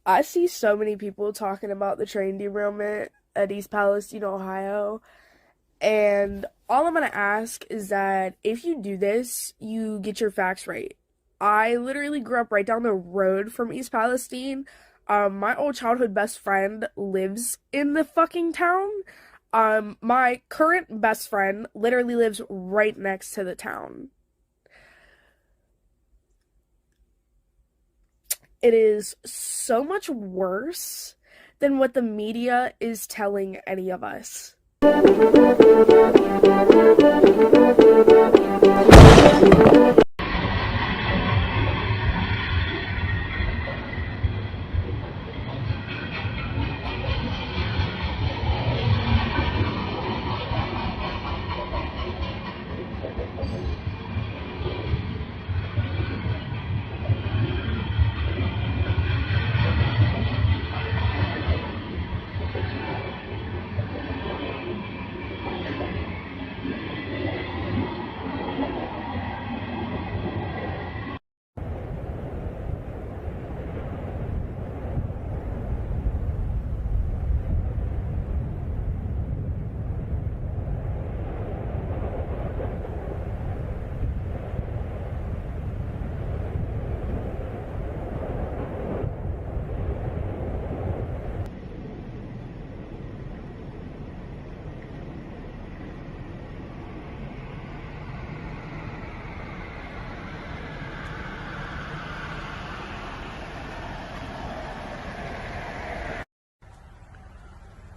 I see so many people talking about the train derailment at East Palestine, Ohio, and all I'm gonna ask is that if you do this, you get your facts right. I literally grew up right down the road from East Palestine. My old childhood best friend lives in the fucking town. My current best friend literally lives right next to the town. It is so much worse than what the media is telling any of us.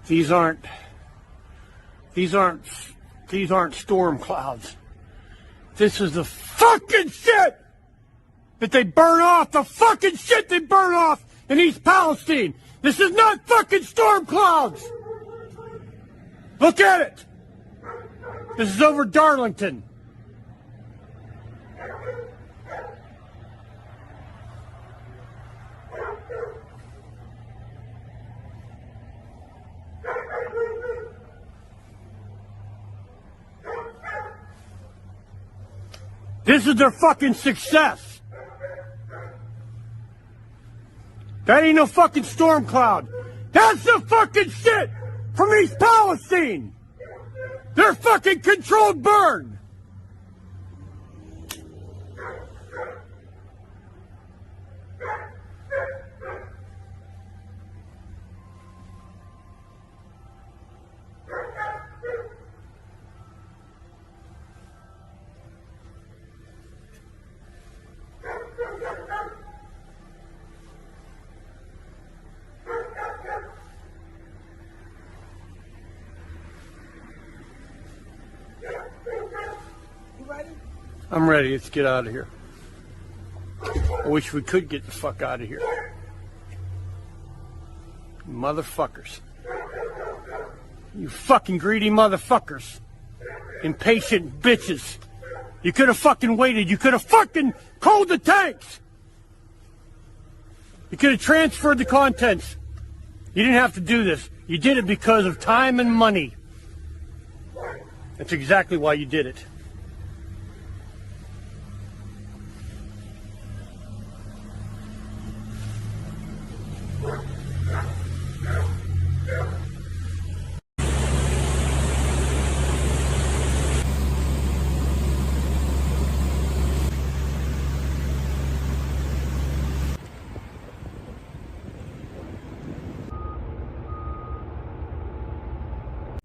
These aren't these aren't these aren't storm clouds. This is the fucking shit that they burn off, the fucking shit they burn off in East Palestine. This is not fucking storm clouds. Look at it. This is over Darlington. This is their fucking success. That ain't no fucking storm cloud. That's the fucking shit from East Palestine. They're fucking controlled burn. I'm ready. Let's get out of here. I wish we could get the fuck out of here. Motherfuckers. You fucking greedy motherfuckers. Impatient bitches. You could have fucking waited. You could have fucking cooled the tanks. You could have transferred the contents. You didn't have to do this. You did it because of time and money. That's exactly why you did it.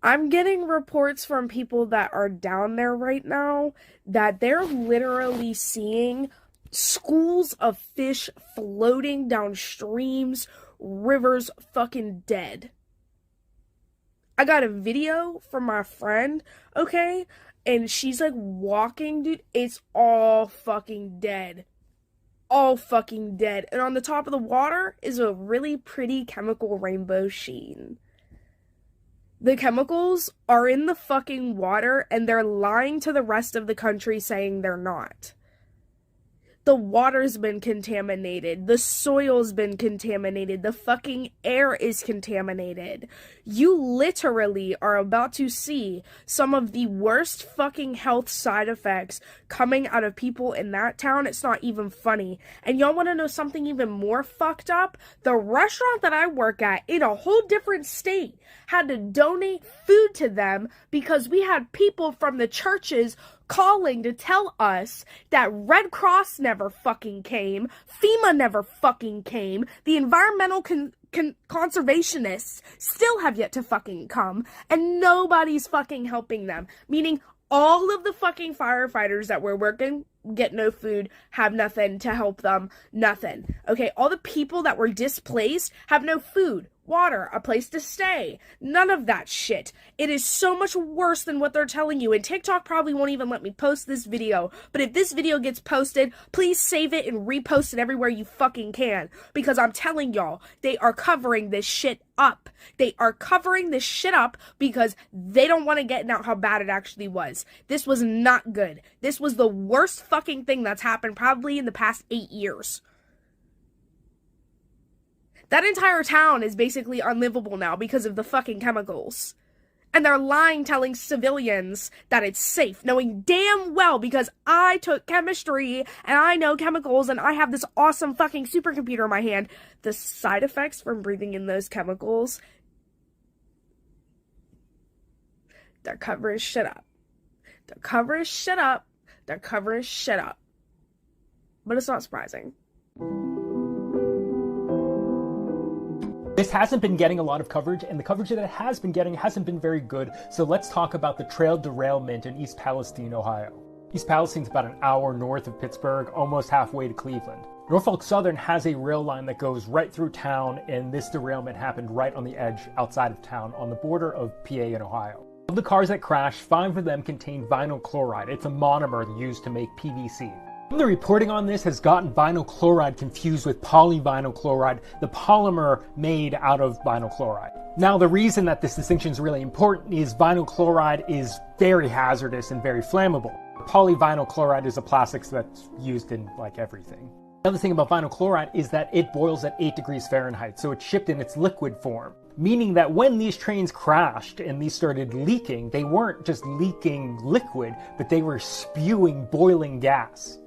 I'm getting reports from people that are down there right now that they're literally seeing schools of fish floating down streams, rivers, fucking dead. I got a video from my friend, okay? And she's like walking, dude. It's all fucking dead. All fucking dead. And on the top of the water is a really pretty chemical rainbow sheen. The chemicals are in the fucking water and they're lying to the rest of the country saying they're not. The water's been contaminated. The soil's been contaminated. The fucking air is contaminated. You literally are about to see some of the worst fucking health side effects coming out of people in that town. It's not even funny. And y'all want to know something even more fucked up? The restaurant that I work at in a whole different state had to donate food to them because we had people from the churches calling to tell us that Red Cross never fucking came, FEMA never fucking came, the environmental conservationists still have yet to fucking come, and nobody's fucking helping them. Meaning all of the fucking firefighters that were working get no food, have nothing to help them, nothing. Okay, all the people that were displaced have no food, water, a place to stay. None of that shit. It is so much worse than what they're telling you, and TikTok probably won't even let me post this video, but if this video gets posted, please save it and repost it everywhere you fucking can, because I'm telling y'all, they are covering this shit up. They are covering this shit up because they don't want to get out how bad it actually was. This was not good. This was the worst fucking thing that's happened probably in the past 8 years. That entire town is basically unlivable now because of the fucking chemicals. And they're lying, telling civilians that it's safe, knowing damn well, because I took chemistry and I know chemicals and I have this awesome fucking supercomputer in my hand. The side effects from breathing in those chemicals, they're covering shit up. They're covering shit up. They're covering shit up. But it's not surprising. This hasn't been getting a lot of coverage, and the coverage that it has been getting hasn't been very good, so let's talk about the trail derailment in East Palestine, Ohio. East Palestine's about an hour north of Pittsburgh, almost halfway to Cleveland. Norfolk Southern has a rail line that goes right through town, and this derailment happened right on the edge outside of town on the border of PA and Ohio. Of the cars that crashed, 5 of them contained vinyl chloride. It's a monomer used to make PVC. The reporting on this has gotten vinyl chloride confused with polyvinyl chloride, the polymer made out of vinyl chloride. Now, the reason that this distinction is really important is vinyl chloride is very hazardous and very flammable. Polyvinyl chloride is a plastic that's used in like everything. The other thing about vinyl chloride is that it boils at 8 degrees Fahrenheit, so it's shipped in its liquid form. Meaning that when these trains crashed and these started leaking, they weren't just leaking liquid, but they were spewing boiling gas.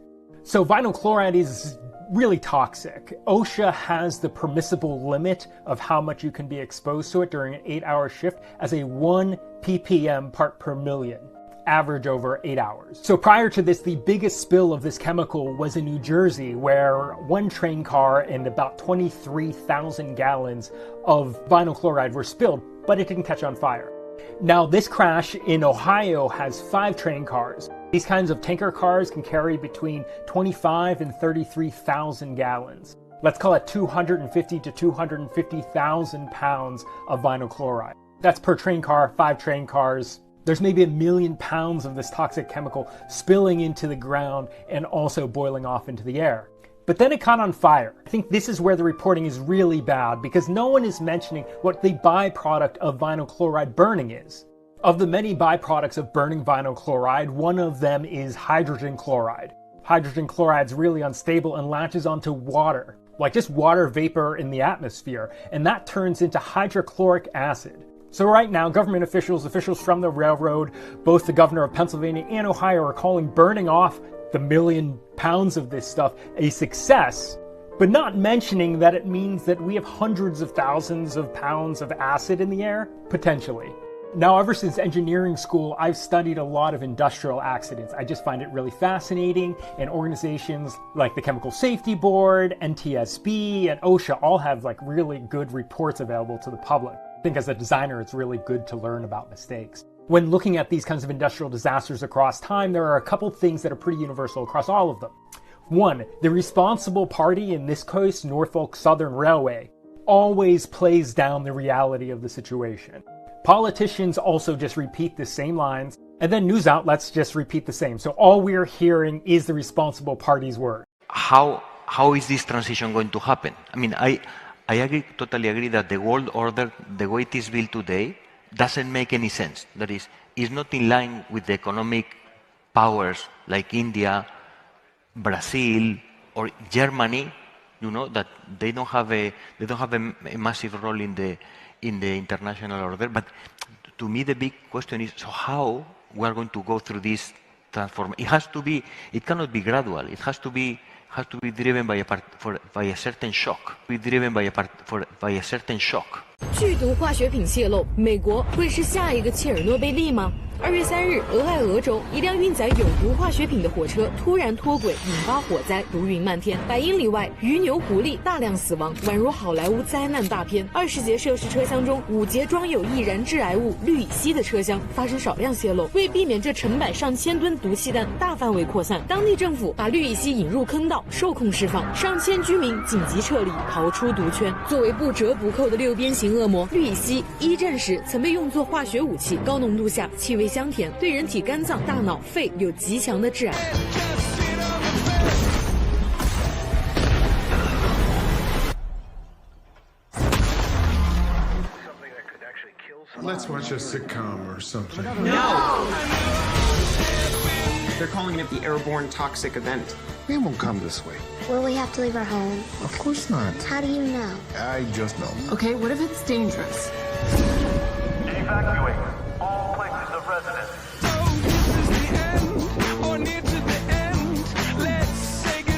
So vinyl chloride is really toxic. OSHA has the permissible limit of how much you can be exposed to it during an 8-hour shift as a 1 ppm part per million, average over 8 hours. So prior to this, the biggest spill of this chemical was in New Jersey, where 1 train car and about 23,000 gallons of vinyl chloride were spilled, but it didn't catch on fire. Now, this crash in Ohio has 5 train cars. These kinds of tanker cars can carry between 25 and 33,000 gallons. Let's call it 250 to 250,000 pounds of vinyl chloride. That's per train car, 5 train cars. There's maybe 1 million pounds of this toxic chemical spilling into the ground and also boiling off into the air. But then it caught on fire. I think this is where the reporting is really bad because no one is mentioning what the byproduct of vinyl chloride burning is. Of the many byproducts of burning vinyl chloride, one of them is hydrogen chloride. Hydrogen chloride is really unstable and latches onto water, like just water vapor in the atmosphere, and that turns into hydrochloric acid. So right now, government officials from the railroad, both the governor of Pennsylvania and Ohio are calling burning off the 1 million pounds of this stuff a success, but not mentioning that it means that we have hundreds of thousands of pounds of acid in the air, potentially. Now, ever since engineering school, I've studied a lot of industrial accidents. I just find it really fascinating, and organizations like the Chemical Safety Board, NTSB, and OSHA all have like really good reports available to the public. I think as a designer, it's really good to learn about mistakes. When looking at these kinds of industrial disasters across time, there are a couple things that are pretty universal across all of them. 1, the responsible party, in this case, Norfolk Southern Railway, always plays down the reality of the situation. Politicians also just repeat the same lines, and then news outlets just repeat the same. So all we're hearing is the responsible party's word. How is this transition going to happen? I mean, I totally agree that the world order, the way it is built today, doesn't make any sense. That is not in line with the economic powers like India, Brazil, or Germany, that they don't have a massive role in the international order. But to me, the big question is, so how we are going to go through this transformation? It cannot be gradual. It has to be driven by a certain shock. By a certain shock. 剧毒化学品泄露，美国会是下一个切尔诺贝利吗？2月3日，俄亥俄州一辆运载有毒化学品的火车突然脱轨，引发火灾，毒云漫天。100英里外，鱼牛、狐狸大量死亡，宛如好莱坞灾难大片。20节涉事车厢中，5节装有易燃致癌物氯乙烯的车厢发生少量泄漏。为避免这成百上千吨毒气弹大范围扩散，当地政府把氯乙烯引入坑道，受控释放，上千居民紧急撤离，逃出毒圈。作为不折不扣的六边形恶魔，氯乙烯一战时曾被用作化学武器，高浓度下气味香甜，对人体肝脏、大脑、肺有极强的致癌。Let's watch a sitcom or something. No! They're calling it the airborne toxic event. We won't come this way. Will we have to leave our home? Of course not. How do you know? I just know. Okay, what if it's dangerous? Evacuate all places of residence.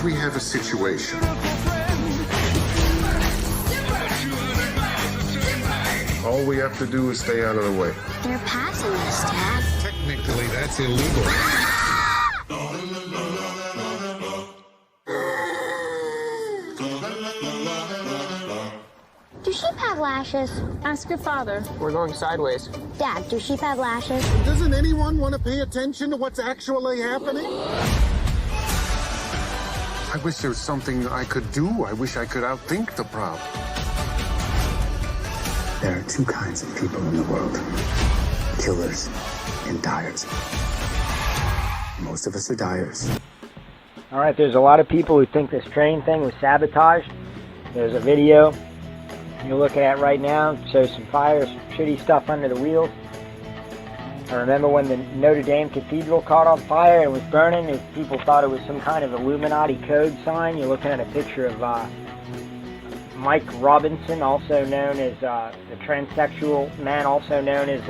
We have a situation. All we have to do is stay out of the way. They're passing us, Dad. Technically, that's illegal. Do sheep have lashes? Ask your father. We're going sideways. Dad, do sheep have lashes? Doesn't anyone want to pay attention to what's actually happening? I wish there was something I could do. I wish I could outthink the problem. There are two kinds of people in the world: killers and dyers. Most of us are dyers. All right, there's a lot of people who think this train thing was sabotaged. There's a video you're looking at right now. It shows some fires, shitty stuff under the wheels. I remember when the Notre Dame Cathedral caught on fire and was burning, and people thought it was some kind of Illuminati code sign. You're looking at a picture of Mike Robinson, also known as the transsexual man, also known as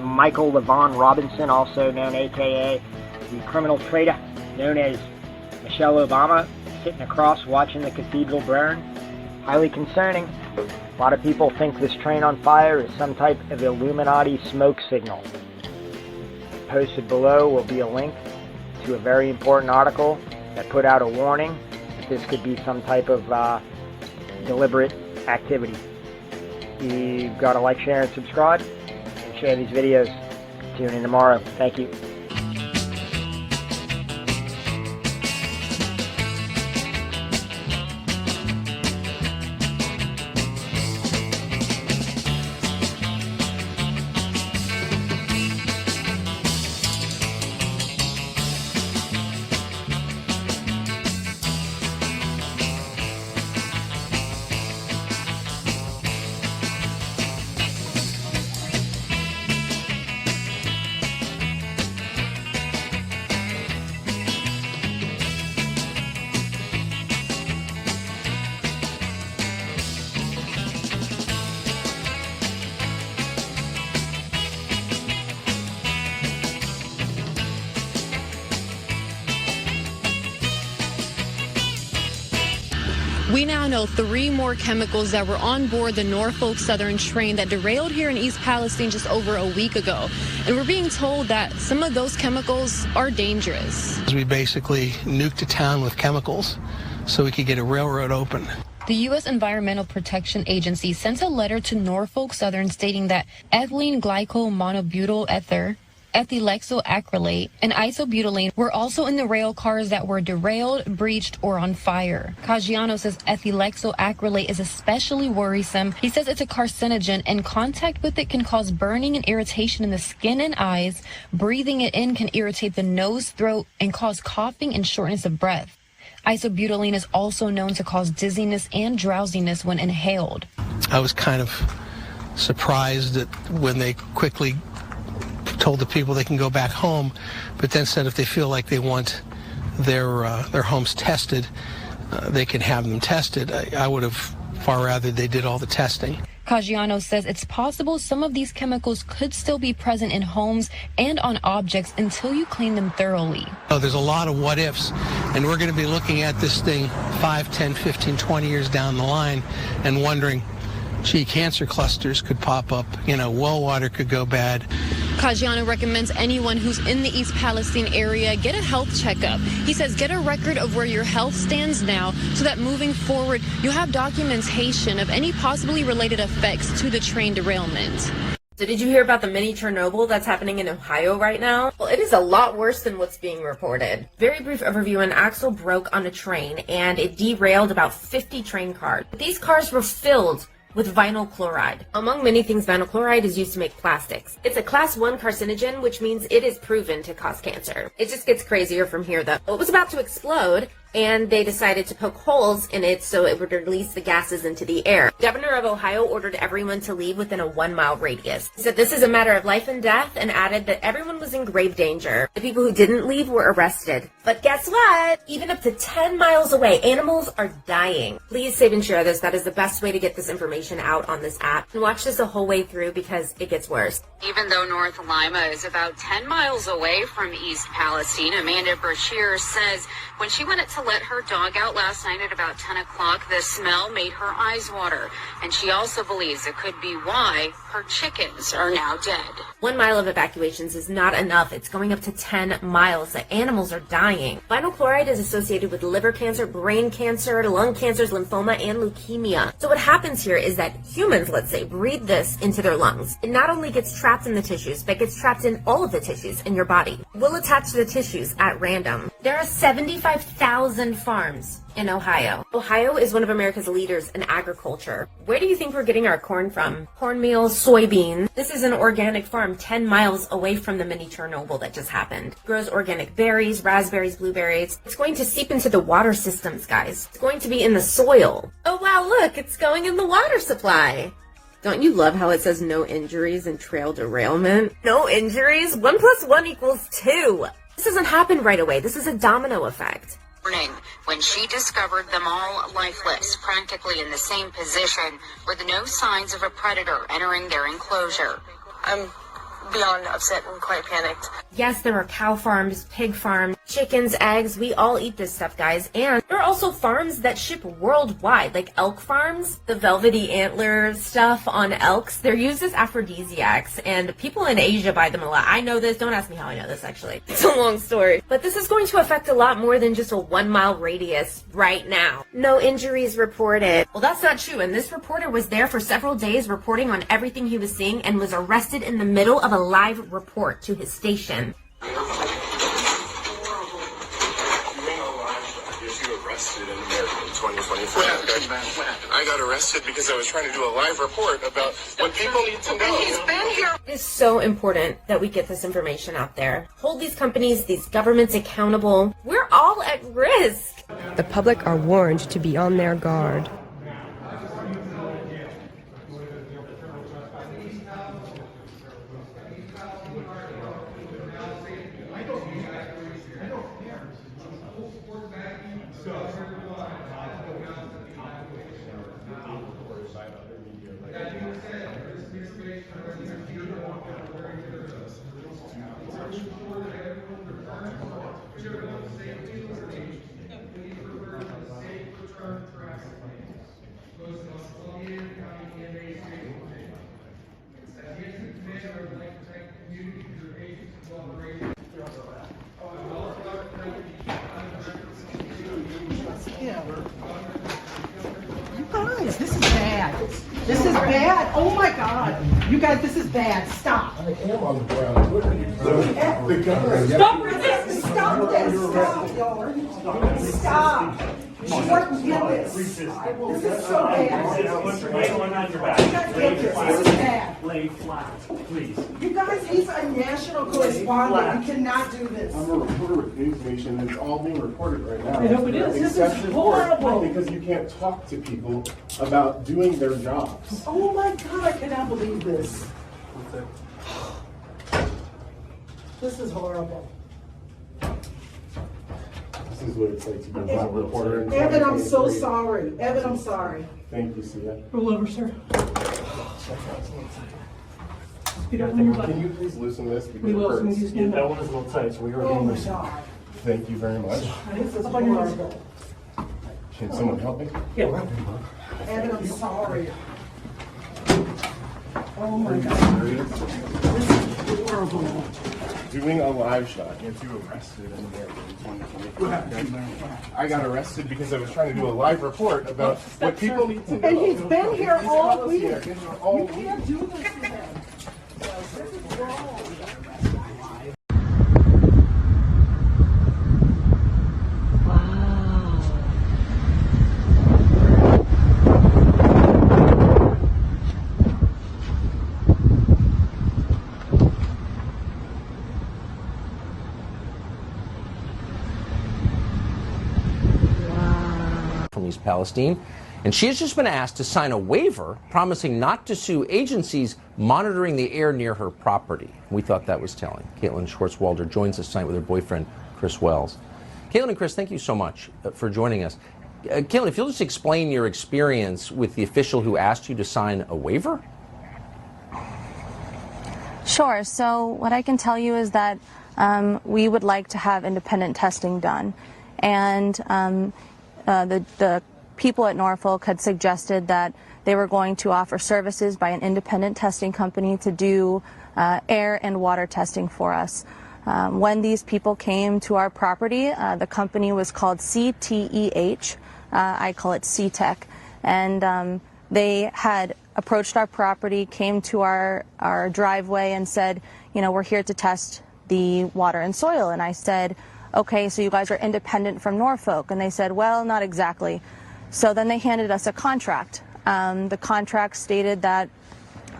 Michael Levon Robinson, also known aka the criminal traitor, known as Michelle Obama, sitting across watching the cathedral burn. Highly concerning. A lot of people think this train on fire is some type of Illuminati smoke signal. Posted below will be a link to a very important article that put out a warning that this could be some type of deliberate activity. You've got to like, share, and subscribe, and share these videos. Tune in tomorrow. Thank you. We now know 3 more chemicals that were on board the Norfolk Southern train that derailed here in East Palestine just over a week ago. And we're being told that some of those chemicals are dangerous. We basically nuked a town with chemicals so we could get a railroad open. The U.S. Environmental Protection Agency sent a letter to Norfolk Southern stating that ethylene glycol monobutyl ether, ethylexyl-acrylate, and isobutylene were also in the rail cars that were derailed, breached, or on fire. Caggiano says ethylexyl-acrylate is especially worrisome. He says it's a carcinogen, and contact with it can cause burning and irritation in the skin and eyes. Breathing it in can irritate the nose, throat, and cause coughing and shortness of breath. Isobutylene is also known to cause dizziness and drowsiness when inhaled. I was kind of surprised that when they quickly told the people they can go back home, but then said if they feel like they want their homes tested, they can have them tested. I would have far rather they did all the testing. Caggiano says it's possible some of these chemicals could still be present in homes and on objects until you clean them thoroughly. Oh, there's a lot of what ifs, and we're going to be looking at this thing 5, 10, 15, 20 years down the line and wondering, gee, cancer clusters could pop up, well water could go bad. Caggiano recommends anyone who's in the East Palestine area get a health checkup. He says get a record of where your health stands now so that moving forward you have documentation of any possibly related effects to the train derailment. So did you hear about the mini Chernobyl that's happening in Ohio right now? Well, it is a lot worse than what's being reported. Very brief overview, an axle broke on a train and it derailed about 50 train cars. These cars were filled with vinyl chloride. Among many things, vinyl chloride is used to make plastics. It's a class 1 carcinogen, which means it is proven to cause cancer. It just gets crazier from here though. It was about to explode, and they decided to poke holes in it so it would release the gases into the air. The governor of Ohio ordered everyone to leave within a 1-mile radius. He said this is a matter of life and death and added that everyone was in grave danger. The people who didn't leave were arrested. But guess what? Even up to 10 miles away, animals are dying. Please save and share this. That is the best way to get this information out on this app. And watch this the whole way through because it gets worse. Even though North Lima is about 10 miles away from East Palestine, Amanda Brashear says when she went to let her dog out last night at about 10 o'clock, the smell made her eyes water. And she also believes it could be why her chickens are now dead. 1 mile of evacuations is not enough. It's going up to 10 miles. The animals are dying. Vinyl chloride is associated with liver cancer, brain cancer, lung cancers, lymphoma, and leukemia. So what happens here is that humans, let's say, breathe this into their lungs. It not only gets trapped in the tissues, but gets trapped in all of the tissues in your body. We'll attach to the tissues at random. There are 75,000 farms in Ohio. Ohio is one of America's leaders in agriculture. Where do you think we're getting our corn from? Cornmeal, soybean. This is an organic farm 10 miles away from the mini Chernobyl that just happened. It grows organic berries, raspberries, blueberries. It's going to seep into the water systems, guys. It's going to be in the soil. Oh wow, look, it's going in the water supply. Don't you love how it says no injuries in trail derailment? No injuries? 1 + 1 = 2. This doesn't happen right away. This is a domino effect. When she discovered them all lifeless, practically in the same position, with no signs of a predator entering their enclosure. I'm beyond upset and quite panicked. Yes, there are cow farms, pig farms, chickens, eggs. We all eat this stuff, guys. And there are also farms that ship worldwide, like elk farms. The velvety antler stuff on elks, they're used as aphrodisiacs, and people in Asia buy them a lot. I know this. Don't ask me how I know this, actually. It's a long story. But this is going to affect a lot more than just a 1 mile radius right now. No injuries reported. Well, that's not true, and this reporter was there for several days reporting on everything he was seeing and was arrested in the middle of a live report to his station. I got arrested because I was trying to do a live report about what people need to know. He's been here. It is so important that we get this information out there. Hold these companies, these governments accountable. We're all at risk. The public are warned to be on their guard. Guys, this is bad. This is bad. Oh my God. You guys, this is bad. Stop. I am on the ground. Stop resisting. Stop this. Stop, y'all. Stop. She wouldn't get this. This is so bad. You guys get this. This is bad. Lay flat, please. You guys, he's a national correspondent. You cannot do this. I'm a reporter with News Nation, and it's all being recorded right now. I know it is. This is horrible. Because you can't talk to people about doing their jobs. Oh my God, I cannot believe this. This is horrible. This is what it's like to be a black reporter. in Evan, I'm so 2023. sorry. Evan, I'm sorry. Thank you, Sia. Roll over, sir. Can you please loosen this because We will. it hurts? Yeah, that one is a little tight, so we are Oh going my to God. Thank you very much. This is horrible. Can someone help me? Yeah, we're helping you. Evan, I'm sorry. Oh my Are you God. serious? This is horrible. Doing a live shot gets you arrested in there. What happened? I got arrested because I was trying to do a live report about what people need to know. And he's been here all week. He's been here all You week. can't do this to him. This is wrong. From East Palestine, and she has just been asked to sign a waiver promising not to sue agencies monitoring the air near her property. We thought that was telling. Caitlin Schwartzwalder joins us tonight with her boyfriend, Chris Wells. Caitlin and Chris, thank you so much for joining us. Caitlin, if you'll just explain your experience with the official who asked you to sign a waiver? Sure. So what I can tell you is that we would like to have independent testing done. And the people at Norfolk had suggested that they were going to offer services by an independent testing company to do air and water testing for us. When these people came to our property, the company was called CTEH. I call it CTEC. And they had approached our property, came to our driveway and said, you know, we're here to test the water and soil. And I said, okay, so you guys are independent from Norfolk. And they said, well, not exactly. So then they handed us a contract. The contract stated that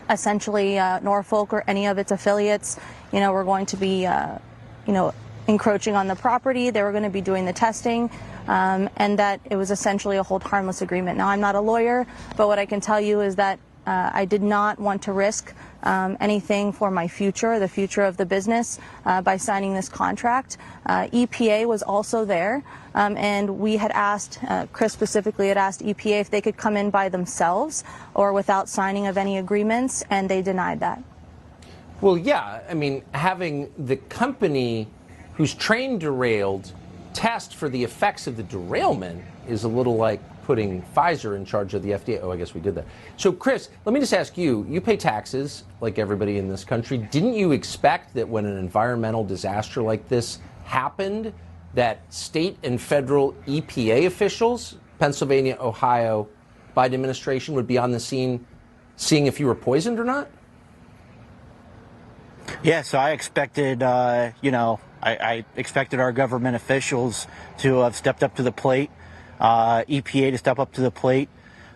essentially Norfolk or any of its affiliates, you know, were going to be, you know, encroaching on the property. They were going to be doing the testing, and that it was essentially a hold harmless agreement. Now, I'm not a lawyer, but what I can tell you is that I did not want to risk anything for my future, the future of the business, by signing this contract. EPA was also there, and we had asked, Chris specifically had asked EPA if they could come in by themselves or without signing of any agreements, and they denied that. Well, yeah, I mean, having the company whose train derailed test for the effects of the derailment is a little like putting Pfizer in charge of the FDA. Oh, I guess we did that. So, Chris, let me just ask you, you pay taxes like everybody in this country. Didn't you expect that when an environmental disaster like this happened, that state and federal EPA officials, Pennsylvania, Ohio, Biden administration would be on the scene seeing if you were poisoned or not? Yeah, so I expected, you know, I expected our government officials to have stepped up to the plate, EPA to step up to the plate,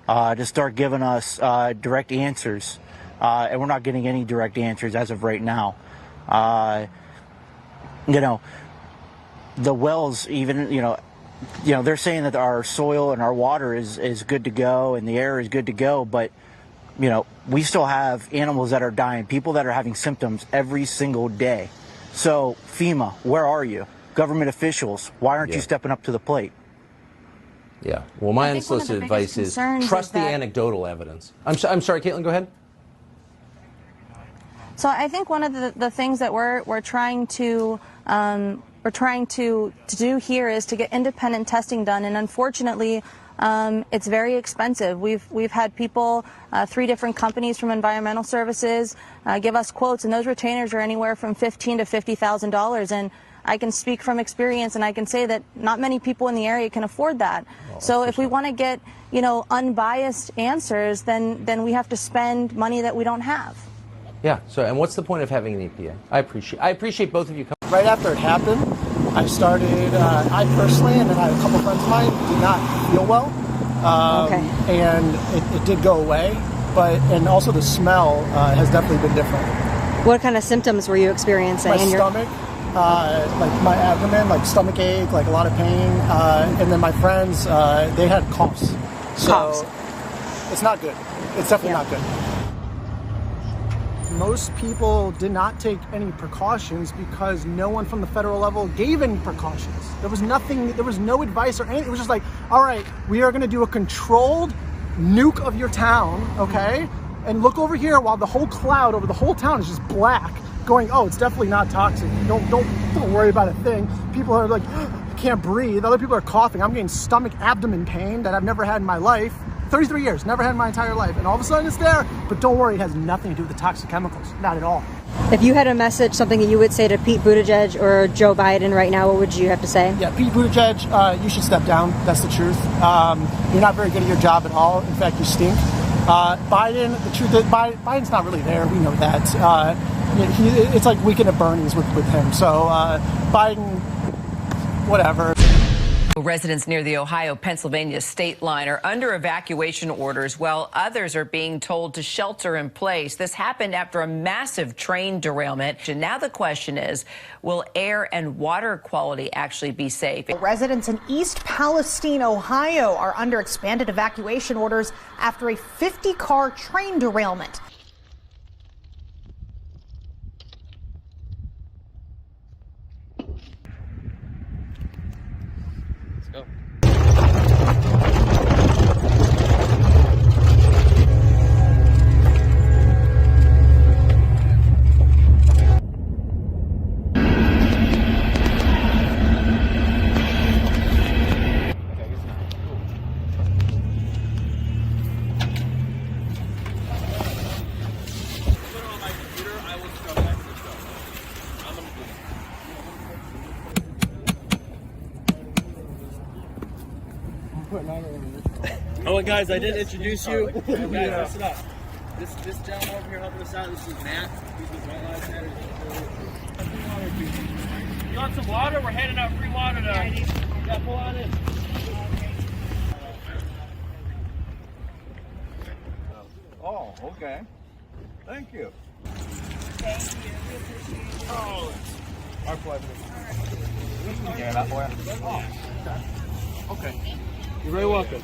to start giving us direct answers. And we're not getting any direct answers as of right now. You know, the wells even, you know, they're saying that our soil and our water is good to go and the air is good to go, but you know, we still have animals that are dying, people that are having symptoms every single day. So, FEMA, where are you? Government officials, why aren't you stepping up to the plate? Yeah. Well, my unsolicited advice is trust the anecdotal evidence. I'm sorry, Caitlin, go ahead. So I think one of the things that we're trying to do here is to get independent testing done, and unfortunately, it's very expensive. We've had people, 3 different companies from environmental services, give us quotes, and those retainers are anywhere from $15,000 to $50,000. And I can speak from experience, and I can say that not many people in the area can afford that. So if we want to get, you know, unbiased answers, then we have to spend money that we don't have. Yeah. So, and what's the point of having an EPA? I appreciate both of you coming. Right after it happened, I started, I personally, and then I had a couple friends of mine, did not feel well. And it did go away, and also the smell has definitely been different. What kind of symptoms were you experiencing? My stomach, like my abdomen, like stomach ache, like a lot of pain. And then my friends, they had coughs. So it's not good. It's definitely not good. most people did not take any precautions because no one from the federal level gave any precautions. There was nothing, there was no advice or anything. It was just like, all right, we are gonna do a controlled nuke of your town, okay? And look over here while the whole cloud over the whole town is just black, going, oh, it's definitely not toxic. Don't worry about a thing. People are like, I can't breathe. Other people are coughing. I'm getting stomach, abdomen pain that I've never had in my life. 33 years, never had in my entire life. And all of a sudden it's there, but don't worry, it has nothing to do with the toxic chemicals, not at all. If you had a message, something that you would say to Pete Buttigieg or Joe Biden right now, what would you have to say? Yeah, Pete Buttigieg, you should step down. That's the truth. You're not very good at your job at all. In fact, you stink. Biden, the truth is, Biden's not really there. We know that. It's like Weekend at Bernie's with him. So Biden, whatever. Residents near the Ohio-Pennsylvania state line are under evacuation orders while others are being told to shelter in place. This happened after a massive train derailment. And now the question is, will air and water quality actually be safe? Residents in East Palestine, Ohio are under expanded evacuation orders after a 50-car train derailment. Oh, guys, I didn't introduce you. Guys, listen up. This gentleman over here helping us out, this is Matt. He's with White Lives Matter. You want some water? We're handing out free water now. Yeah, pull on in. Oh, okay. Thank you. Thank you. We appreciate it. Oh, our pleasure. Yeah, that boy. Oh, okay. You're very welcome.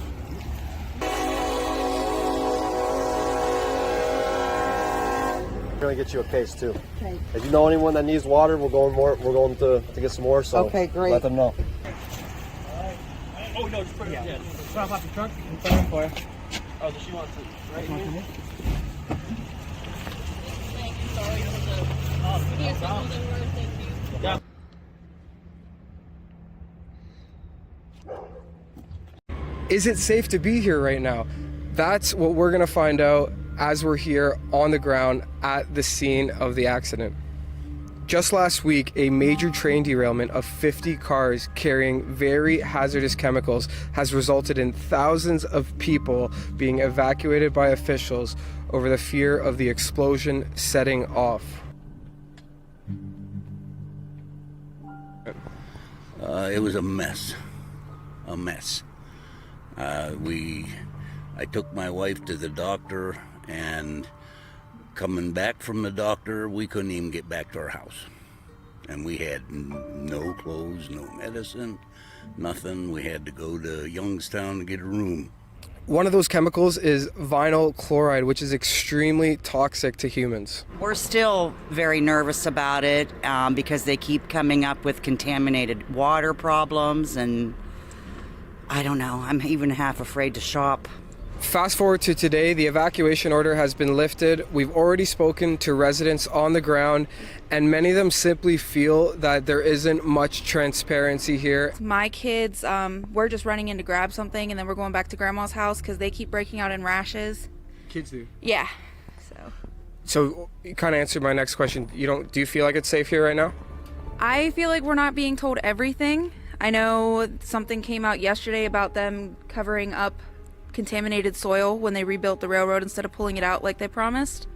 We're gonna get you a case too. Okay. If you know anyone that needs water, we're going to get some more. So okay, great. Let them know. Oh no, just put it in. Drop off the trunk and put it for you. Oh, does she want to? Right here. Thank you. Sorry for the. Yeah. Is it safe to be here right now? That's what we're gonna find out as we're here on the ground at the scene of the accident. Just last week, a major train derailment of 50 cars carrying very hazardous chemicals has resulted in thousands of people being evacuated by officials over the fear of the explosion setting off. It was a mess. A mess. I took my wife to the doctor, and coming back from the doctor, we couldn't even get back to our house. And we had no clothes, no medicine, nothing. We had to go to Youngstown to get a room. One of those chemicals is vinyl chloride, which is extremely toxic to humans. We're still very nervous about it because they keep coming up with contaminated water problems, and I don't know, I'm even half afraid to shop. Fast forward to today, the evacuation order has been lifted. We've already spoken to residents on the ground, and many of them simply feel that there isn't much transparency here. My kids, we're just running in to grab something, and then we're going back to grandma's house because they keep breaking out in rashes. Kids do? Yeah. So you kind of answered my next question. Do you feel like it's safe here right now? I feel like we're not being told everything. I know something came out yesterday about them covering up contaminated soil when they rebuilt the railroad instead of pulling it out like they promised.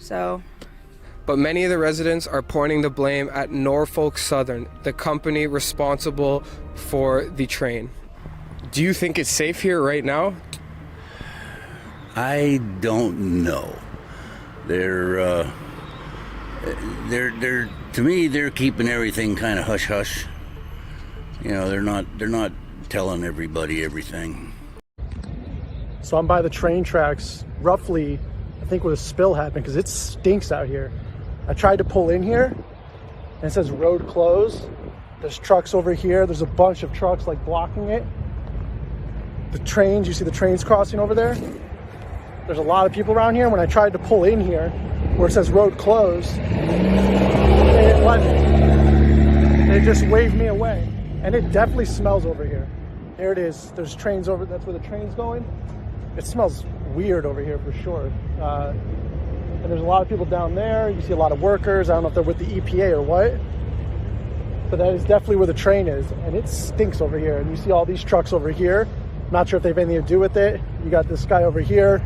But many of the residents are pointing the blame at Norfolk Southern, the company responsible for the train. Do you think it's safe here right now? I don't know. To me, they're keeping everything kind of hush hush. You know, they're not telling everybody everything. So I'm by the train tracks, roughly I think where the spill happened, because it stinks out here. I tried to pull in here and it says road closed. There's trucks over here. There's a bunch of trucks like blocking it. The trains, you see the trains crossing over there? There's a lot of people around here. When I tried to pull in here where it says road closed, they didn't let me. They just waved me away. And it definitely smells over here. There it is. There's trains over, that's where the train's going. It smells weird over here for sure. And there's a lot of people down there. You see a lot of workers. I don't know if they're with the EPA or what. But that is definitely where the train is. And it stinks over here. And you see all these trucks over here. Not sure if they have anything to do with it. You got this guy over here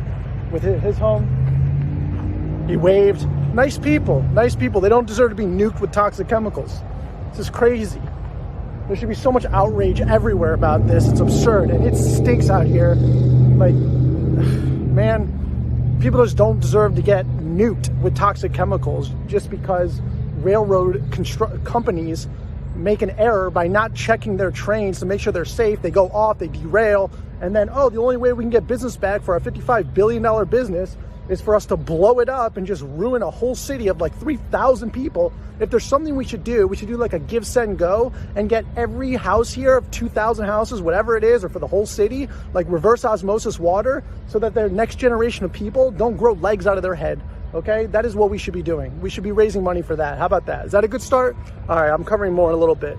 with his home. He waved. Nice people. Nice people. They don't deserve to be nuked with toxic chemicals. This is crazy. There should be so much outrage everywhere about this. It's absurd. And it stinks out here. Like, man, people just don't deserve to get nuked with toxic chemicals just because railroad companies make an error by not checking their trains to make sure they're safe. They go off, they derail, and then, oh, the only way we can get business back for our $55 billion business is for us to blow it up and just ruin a whole city of like 3,000 people. If there's something we should do like a give, send, go and get every house here of 2,000 houses, whatever it is, or for the whole city, like reverse osmosis water so that their next generation of people don't grow legs out of their head. Okay, that is what we should be doing. We should be raising money for that. How about that? Is that a good start? All right, I'm covering more in a little bit.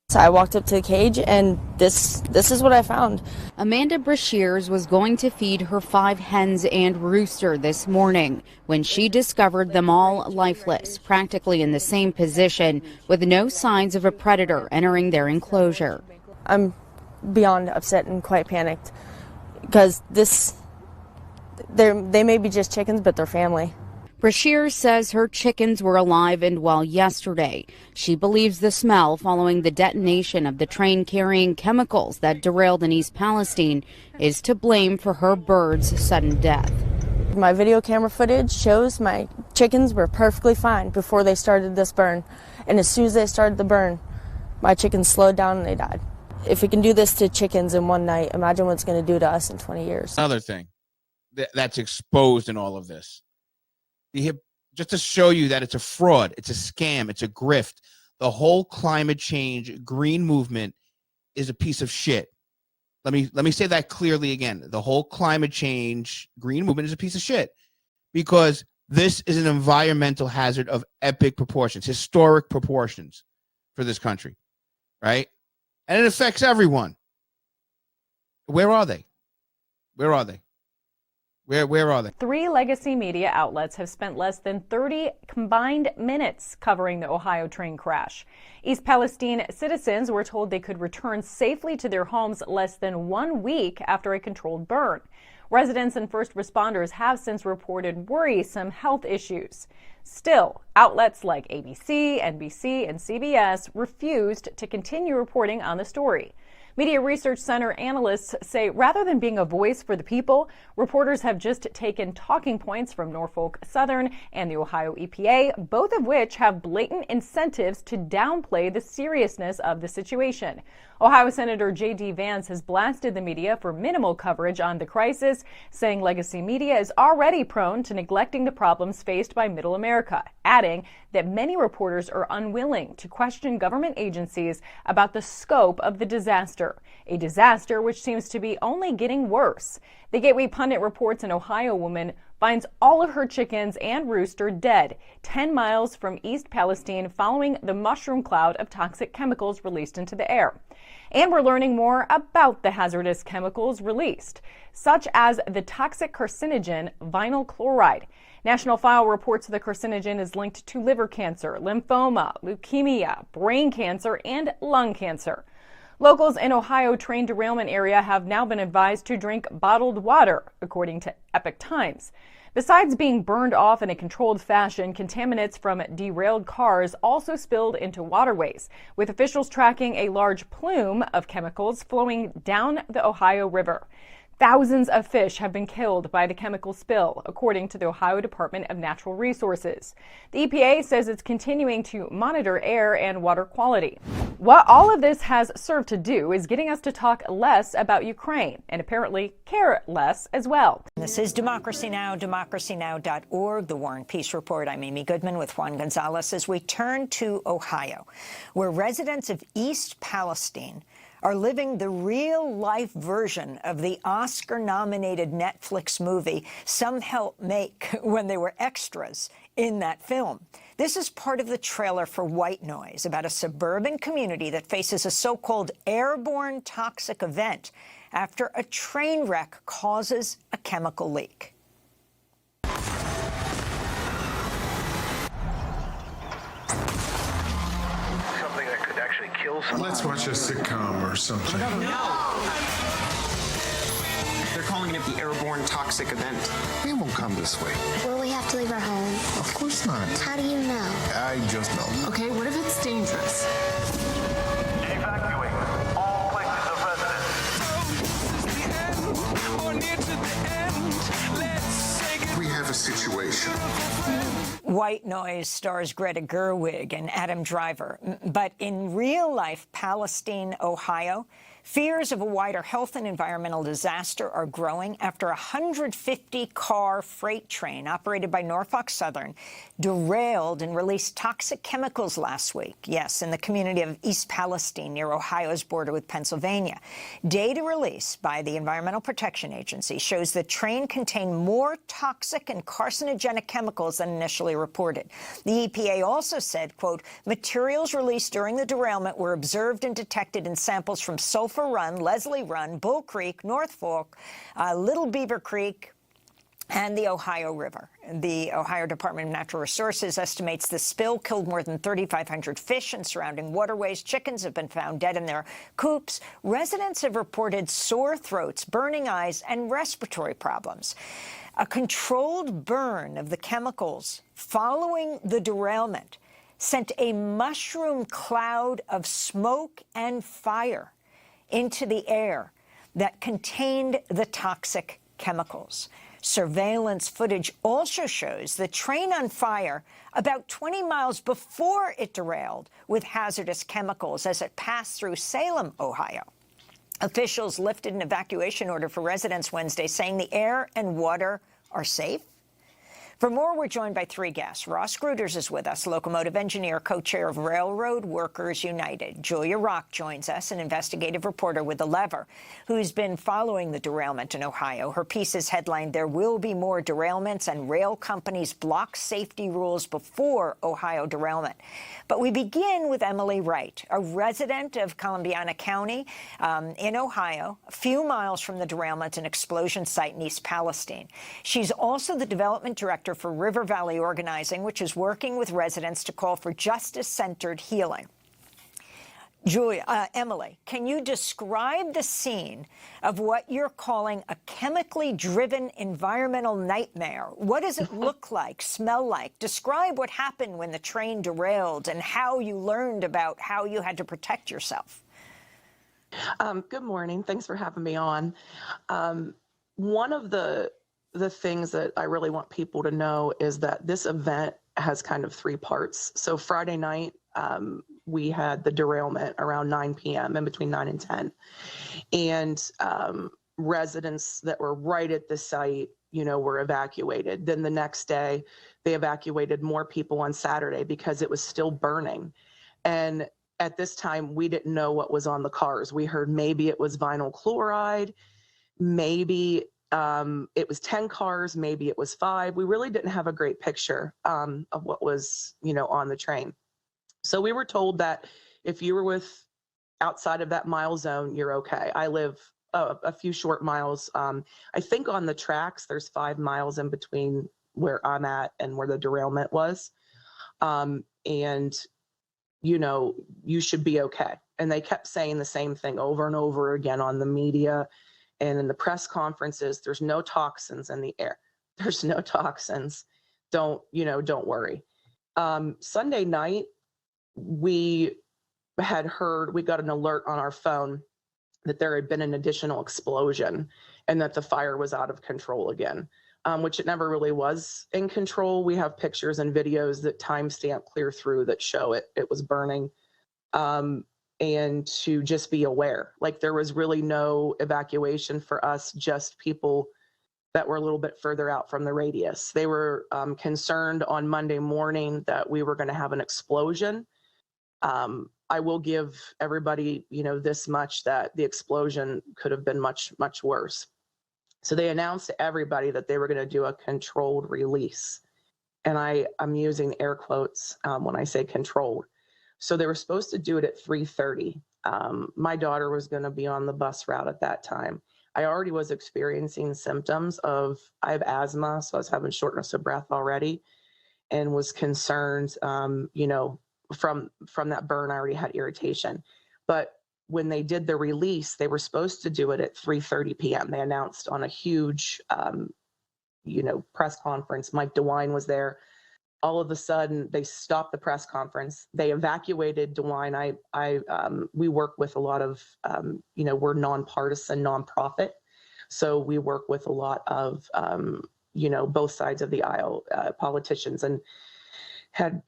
So I walked up to the cage and this is what I found. Amanda Brashears was going to feed her 5 hens and rooster this morning when she discovered them all lifeless, practically in the same position, with no signs of a predator entering their enclosure. I'm beyond upset and quite panicked because they may be just chickens, but they're family. Brashears says her chickens were alive and well yesterday. She believes the smell following the detonation of the train carrying chemicals that derailed in East Palestine is to blame for her birds' sudden death. My video camera footage shows my chickens were perfectly fine before they started this burn. And as soon as they started the burn, my chickens slowed down and they died. If we can do this to chickens in one night, imagine what it's going to do to us in 20 years. Another thing that's exposed in all of this. Just to show you that it's a fraud, it's a scam, it's a grift. The whole climate change green movement is a piece of shit. Let me say that clearly again. The whole climate change green movement is a piece of shit because this is an environmental hazard of epic proportions, historic proportions for this country, right? And it affects everyone. Where are they? Where are they? Where are they? 3 legacy media outlets have spent less than 30 combined minutes covering the Ohio train crash. East Palestine citizens were told they could return safely to their homes less than 1 week after a controlled burn. Residents and first responders have since reported worrisome health issues. Still, outlets like ABC, NBC, and CBS refused to continue reporting on the story. Media Research Center analysts say rather than being a voice for the people, reporters have just taken talking points from Norfolk Southern and the Ohio EPA, both of which have blatant incentives to downplay the seriousness of the situation. Ohio Senator J.D. Vance has blasted the media for minimal coverage on the crisis, saying legacy media is already prone to neglecting the problems faced by Middle America, adding that many reporters are unwilling to question government agencies about the scope of the disaster, a disaster which seems to be only getting worse. The Gateway Pundit reports an Ohio woman finds all of her chickens and rooster dead 10 miles from East Palestine following the mushroom cloud of toxic chemicals released into the air. And we're learning more about the hazardous chemicals released, such as the toxic carcinogen vinyl chloride. National File reports the carcinogen is linked to liver cancer, lymphoma, leukemia, brain cancer, and lung cancer. Locals in Ohio train derailment area have now been advised to drink bottled water, according to Epoch Times. Besides being burned off in a controlled fashion, contaminants from derailed cars also spilled into waterways, with officials tracking a large plume of chemicals flowing down the Ohio River. Thousands of fish have been killed by the chemical spill, according to the Ohio Department of Natural Resources. The EPA says it's continuing to monitor air and water quality. What all of this has served to do is getting us to talk less about Ukraine and apparently care less as well. This is Democracy Now!, democracynow.org, The War and Peace Report. I'm Amy Goodman with Juan Gonzalez as we turn to Ohio, where residents of East Palestine are living the real-life version of the Oscar-nominated Netflix movie some helped make when they were extras in that film. This is part of the trailer for White Noise, about a suburban community that faces a so-called airborne toxic event after a train wreck causes a chemical leak. Let's watch a sitcom or something. No! They're calling it the airborne toxic event. It won't come this way. Will we have to leave our home? Of course not. How do you know? I just know. Okay, what if it's dangerous? Evacuate all places of residence. We have a situation. White Noise stars Greta Gerwig and Adam Driver. But in real-life Palestine, Ohio, fears of a wider health and environmental disaster are growing after a 150-car freight train operated by Norfolk Southern derailed and released toxic chemicals last week. Yes, in the community of East Palestine near Ohio's border with Pennsylvania. Data released by the Environmental Protection Agency shows the train contained more toxic and carcinogenic chemicals than initially reported. The EPA also said, quote, materials released during the derailment were observed and detected in samples from Sulphur Run, Leslie Run, Bull Creek, North Fork, Little Beaver Creek, and the Ohio River. The Ohio Department of Natural Resources estimates the spill killed more than 3,500 fish in surrounding waterways. Chickens have been found dead in their coops. Residents have reported sore throats, burning eyes, and respiratory problems. A controlled burn of the chemicals following the derailment sent a mushroom cloud of smoke and fire into the air that contained the toxic chemicals. Surveillance footage also shows the train on fire about 20 miles before it derailed with hazardous chemicals as it passed through Salem, Ohio. Officials lifted an evacuation order for residents Wednesday, saying the air and water are safe. For more, we're joined by three guests. Ross Gruters is with us, locomotive engineer, co-chair of Railroad Workers United. Julia Rock joins us, an investigative reporter with The Lever, who's been following the derailment in Ohio. Her piece is headlined, "There Will Be More Derailments and Rail Companies Block Safety Rules Before Ohio Derailment." But we begin with Emily Wright, a resident of Columbiana County in Ohio, a few miles from the derailment and explosion site in East Palestine. She's also the development director for River Valley Organizing, which is working with residents to call for justice-centered healing. Emily, can you describe the scene of what you're calling a chemically driven environmental nightmare? What does it look like, smell like? Describe what happened when the train derailed and how you learned about how you had to protect yourself. Good morning. Thanks for having me on. One of the things that I really want people to know is that this event has kind of three parts. So Friday night, we had the derailment around 9 p.m. in between 9 and 10. And residents that were right at the site, were evacuated. Then the next day, they evacuated more people on Saturday because it was still burning. And at this time, we didn't know what was on the cars. We heard maybe it was vinyl chloride, maybe it was 10 cars, maybe it was 5. We really didn't have a great picture of what was, on the train. So we were told that if you were outside of that mile zone, you're okay. I live a few short miles. I think on the tracks, there's 5 miles in between where I'm at and where the derailment was. And, you should be okay. And they kept saying the same thing over and over again on the media and in the press conferences. There's no toxins in the air. There's no toxins. Don't worry. Sunday night, we got an alert on our phone that there had been an additional explosion and that the fire was out of control again, which it never really was in control. We have pictures and videos that timestamp clear through that show it was burning. And to just be aware, like there was really no evacuation for us, just people that were a little bit further out from the radius. They were concerned on Monday morning that we were going to have an explosion. I will give everybody, this much, that the explosion could have been much, much worse. So they announced to everybody that they were going to do a controlled release. And I'm using air quotes when I say controlled. So they were supposed to do it at 3:30. My daughter was going to be on the bus route at that time. I already was experiencing symptoms of, I have asthma, so I was having shortness of breath already, and was concerned, from that burn, I already had irritation. But when they did the release, they were supposed to do it at 3:30 p.m. They announced on a huge, press conference. Mike DeWine was there. All of a sudden, they stopped the press conference. They evacuated DeWine. We work with a lot of, we're nonpartisan, nonprofit. So we work with a lot of, both sides of the aisle, politicians, and had,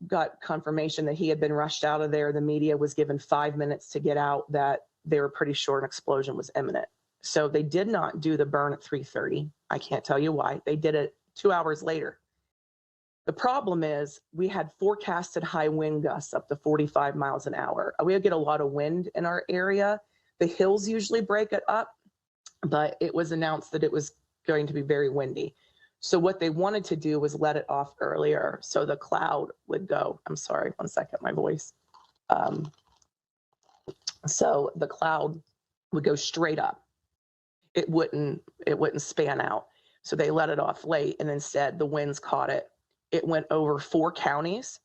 got confirmation that he had been rushed out of there. The media was given 5 minutes to get out, that they were pretty sure an explosion was imminent. So they did not do the burn at 3:30. I can't tell you why. They did it 2 hours later. The problem is we had forecasted high wind gusts up to 45 miles an hour. We get a lot of wind in our area. The hills usually break it up, but it was announced that it was going to be very windy. So what they wanted to do was let it off earlier so the cloud would go. I'm sorry, 1 second, my voice. So the cloud would go straight up. It wouldn't span out. So they let it off late, and instead the winds caught it. It went over 4 counties,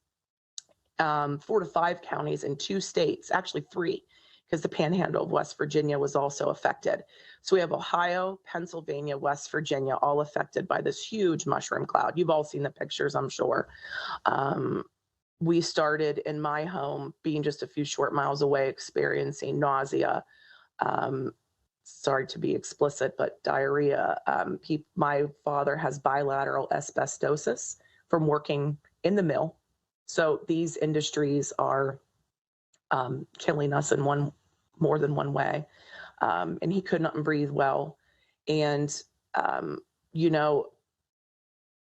4 to 5 counties in 2 states, actually 3, because the panhandle of West Virginia was also affected. So we have Ohio, Pennsylvania, West Virginia, all affected by this huge mushroom cloud. You've all seen the pictures, I'm sure. We started in my home, being just a few short miles away, experiencing nausea. Sorry to be explicit, but diarrhea. My father has bilateral asbestosis from working in the mill. So these industries are killing us in more than one way. And he could not breathe well. And,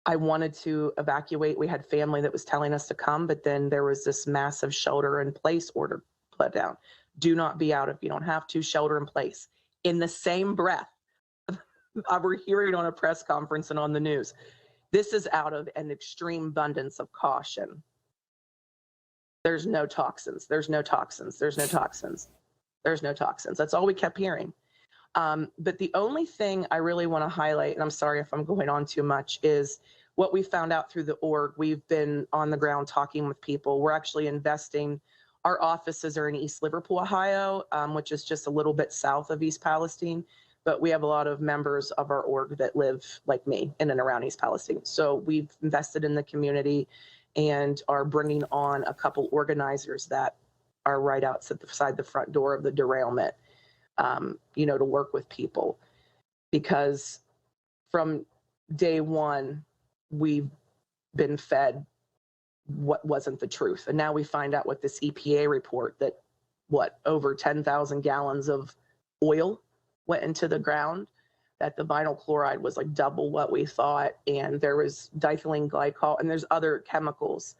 I wanted to evacuate. We had family that was telling us to come, but then there was this massive shelter in place order put down. Do not be out if you don't have to, shelter in place. In the same breath, we're hearing on a press conference and on the news, this is out of an extreme abundance of caution. There's no toxins. There's no toxins. There's no toxins. There's no toxins. That's all we kept hearing. But the only thing I really want to highlight, and I'm sorry if I'm going on too much, is what we found out through the org. We've been on the ground talking with people. We're actually investing. Our offices are in East Liverpool, Ohio, which is just a little bit south of East Palestine. But we have a lot of members of our org that live like me in and around East Palestine. So we've invested in the community and are bringing on a couple organizers that are right outside the front door of the derailment, to work with people. Because from day one, we've been fed what wasn't the truth. And now we find out with this EPA report that, over 10,000 gallons of oil went into the ground, that the vinyl chloride was like double what we thought, and there was diethylene glycol, and there's other chemicals.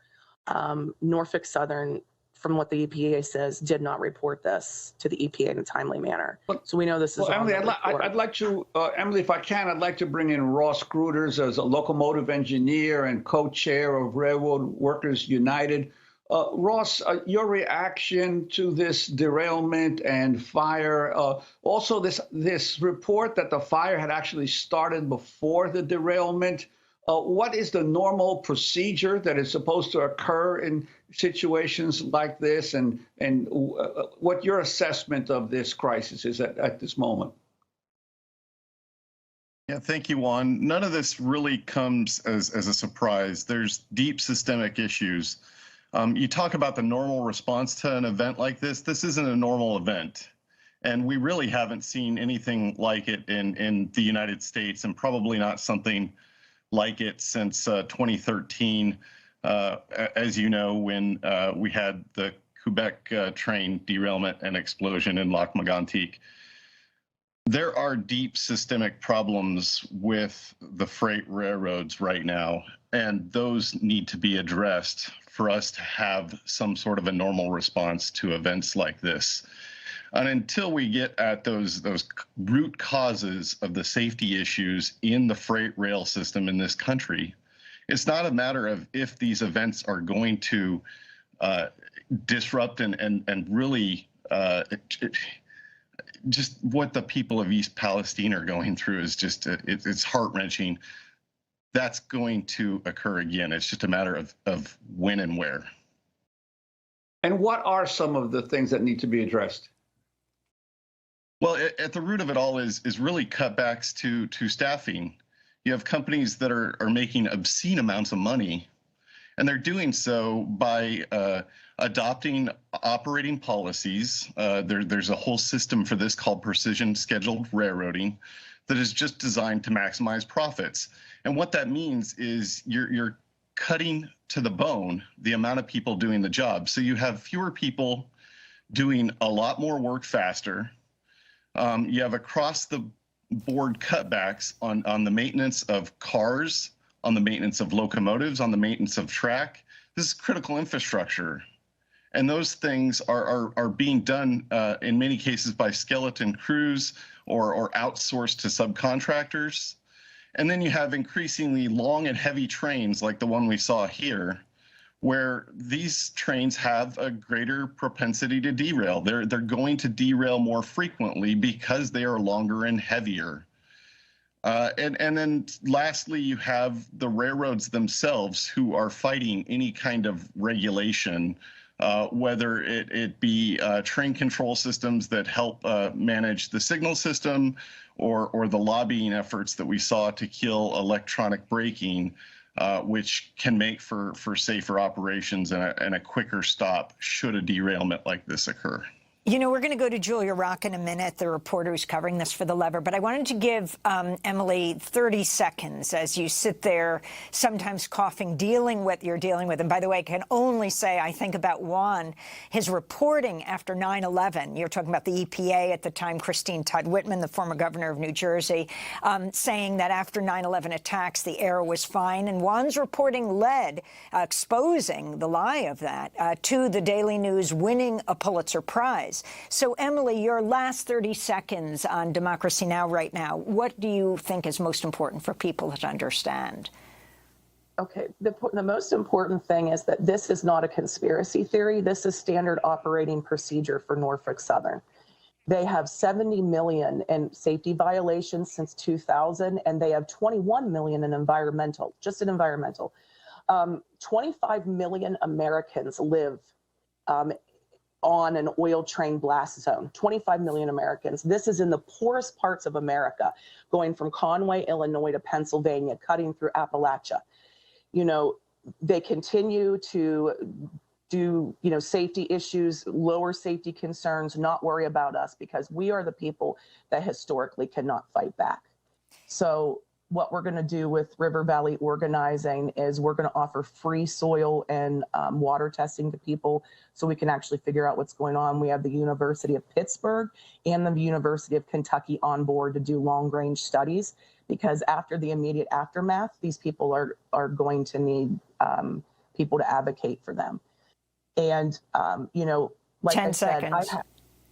Norfolk Southern, from what the EPA says, did not report this to the EPA in a timely manner. So we know this is. Well, Emily, I'd like to, Emily, if I can, I'd like to bring in Ross Gruters as a locomotive engineer and co-chair of Railroad Workers United. Ross, your reaction to this derailment and fire, also this report that the fire had actually started before the derailment. What is the normal procedure that is supposed to occur in situations like this, and what your assessment of this crisis is at this moment? Yeah, thank you, Juan. None of this really comes as a surprise. There's deep systemic issues. You talk about the normal response to an event like this. This isn't a normal event. And we really haven't seen anything like it in the United States, and probably not something like it since 2013, as you know, when we had the Quebec train derailment and explosion in Lac Mégantic. There are deep systemic problems with the freight railroads right now, and those need to be addressed for us to have some sort of a normal response to events like this. And until we get at those root causes of the safety issues in the freight rail system in this country, it's not a matter of if these events are going to disrupt and really just what the people of East Palestine are going through is just, it's heart-wrenching. That's going to occur again. It's just a matter of when and where. And what are some of the things that need to be addressed? Well, at the root of it all is really cutbacks to staffing. You have companies that are making obscene amounts of money, and they're doing so by adopting operating policies. There's a whole system for this called precision scheduled railroading that is just designed to maximize profits. And what that means is you're cutting to the bone the amount of people doing the job. So you have fewer people doing a lot more work faster. You have across the board cutbacks on the maintenance of cars, on the maintenance of locomotives, on the maintenance of track. This is critical infrastructure. And those things are being done in many cases by skeleton crews or outsourced to subcontractors. And then you have increasingly long and heavy trains like the one we saw here, where these trains have a greater propensity to derail. They're going to derail more frequently because they are longer and heavier. And then lastly, you have the railroads themselves who are fighting any kind of regulation, whether it be train control systems that help manage the signal system or the lobbying efforts that we saw to kill electronic braking, which can make for safer operations and a quicker stop should a derailment like this occur. You know, we're going to go to Julia Rock in a minute, the reporter who's covering this for The Lever, but I wanted to give Emily 30 seconds as you sit there, sometimes coughing, dealing with, and by the way, I can only say I think about Juan, his reporting after 9/11. You're talking about the EPA at the time, Christine Todd Whitman, the former governor of New Jersey, saying that after 9/11 attacks, the air was fine, and Juan's reporting led, exposing the lie of that, to the Daily News winning a Pulitzer Prize. So, Emily, your last 30 seconds on Democracy Now! Right now, what do you think is most important for people to understand? Okay, the most important thing is that this is not a conspiracy theory. This is standard operating procedure for Norfolk Southern. They have 70 million in safety violations since 2000, and they have 21 million in environmental, just in environmental. 25 million Americans live on an oil train blast zone, 25 million Americans. This is in the poorest parts of America, going from Conway, Illinois to Pennsylvania, cutting through Appalachia. You know, they continue to do, you know, safety issues, lower safety concerns, not worry about us because we are the people that historically cannot fight back. So what we're going to do with River Valley Organizing is we're going to offer free soil and water testing to people so we can actually figure out what's going on. We have the University of Pittsburgh and the University of Kentucky on board to do long-range studies because after the immediate aftermath, these people are going to need people to advocate for them. And, you know, like 10 I said, seconds.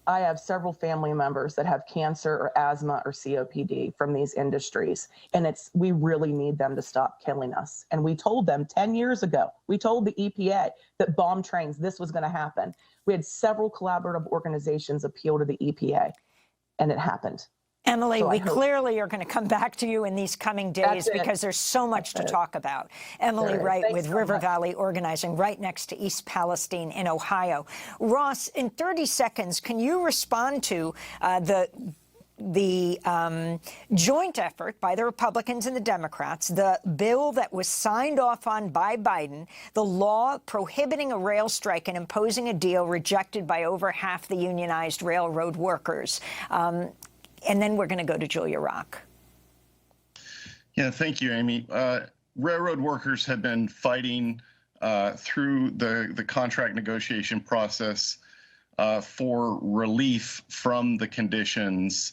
I have several family members that have cancer or asthma or COPD from these industries. And we really need them to stop killing us. And we told them 10 years ago, we told the EPA that bomb trains, this was going to happen. We had several collaborative organizations appeal to the EPA and it happened. Emily, we clearly are going to come back to you in these coming days because there's so much to talk about. Emily Wright with River Valley Organizing right next to East Palestine in Ohio. Ross, in 30 seconds, can you respond to the the joint effort by the Republicans and the Democrats, the bill that was signed off on by Biden, the law prohibiting a rail strike and imposing a deal rejected by over half the unionized railroad workers. And then we're going to go to Julia Rock. Yeah, thank you, Amy. Railroad workers have been fighting through the contract negotiation process for relief from the conditions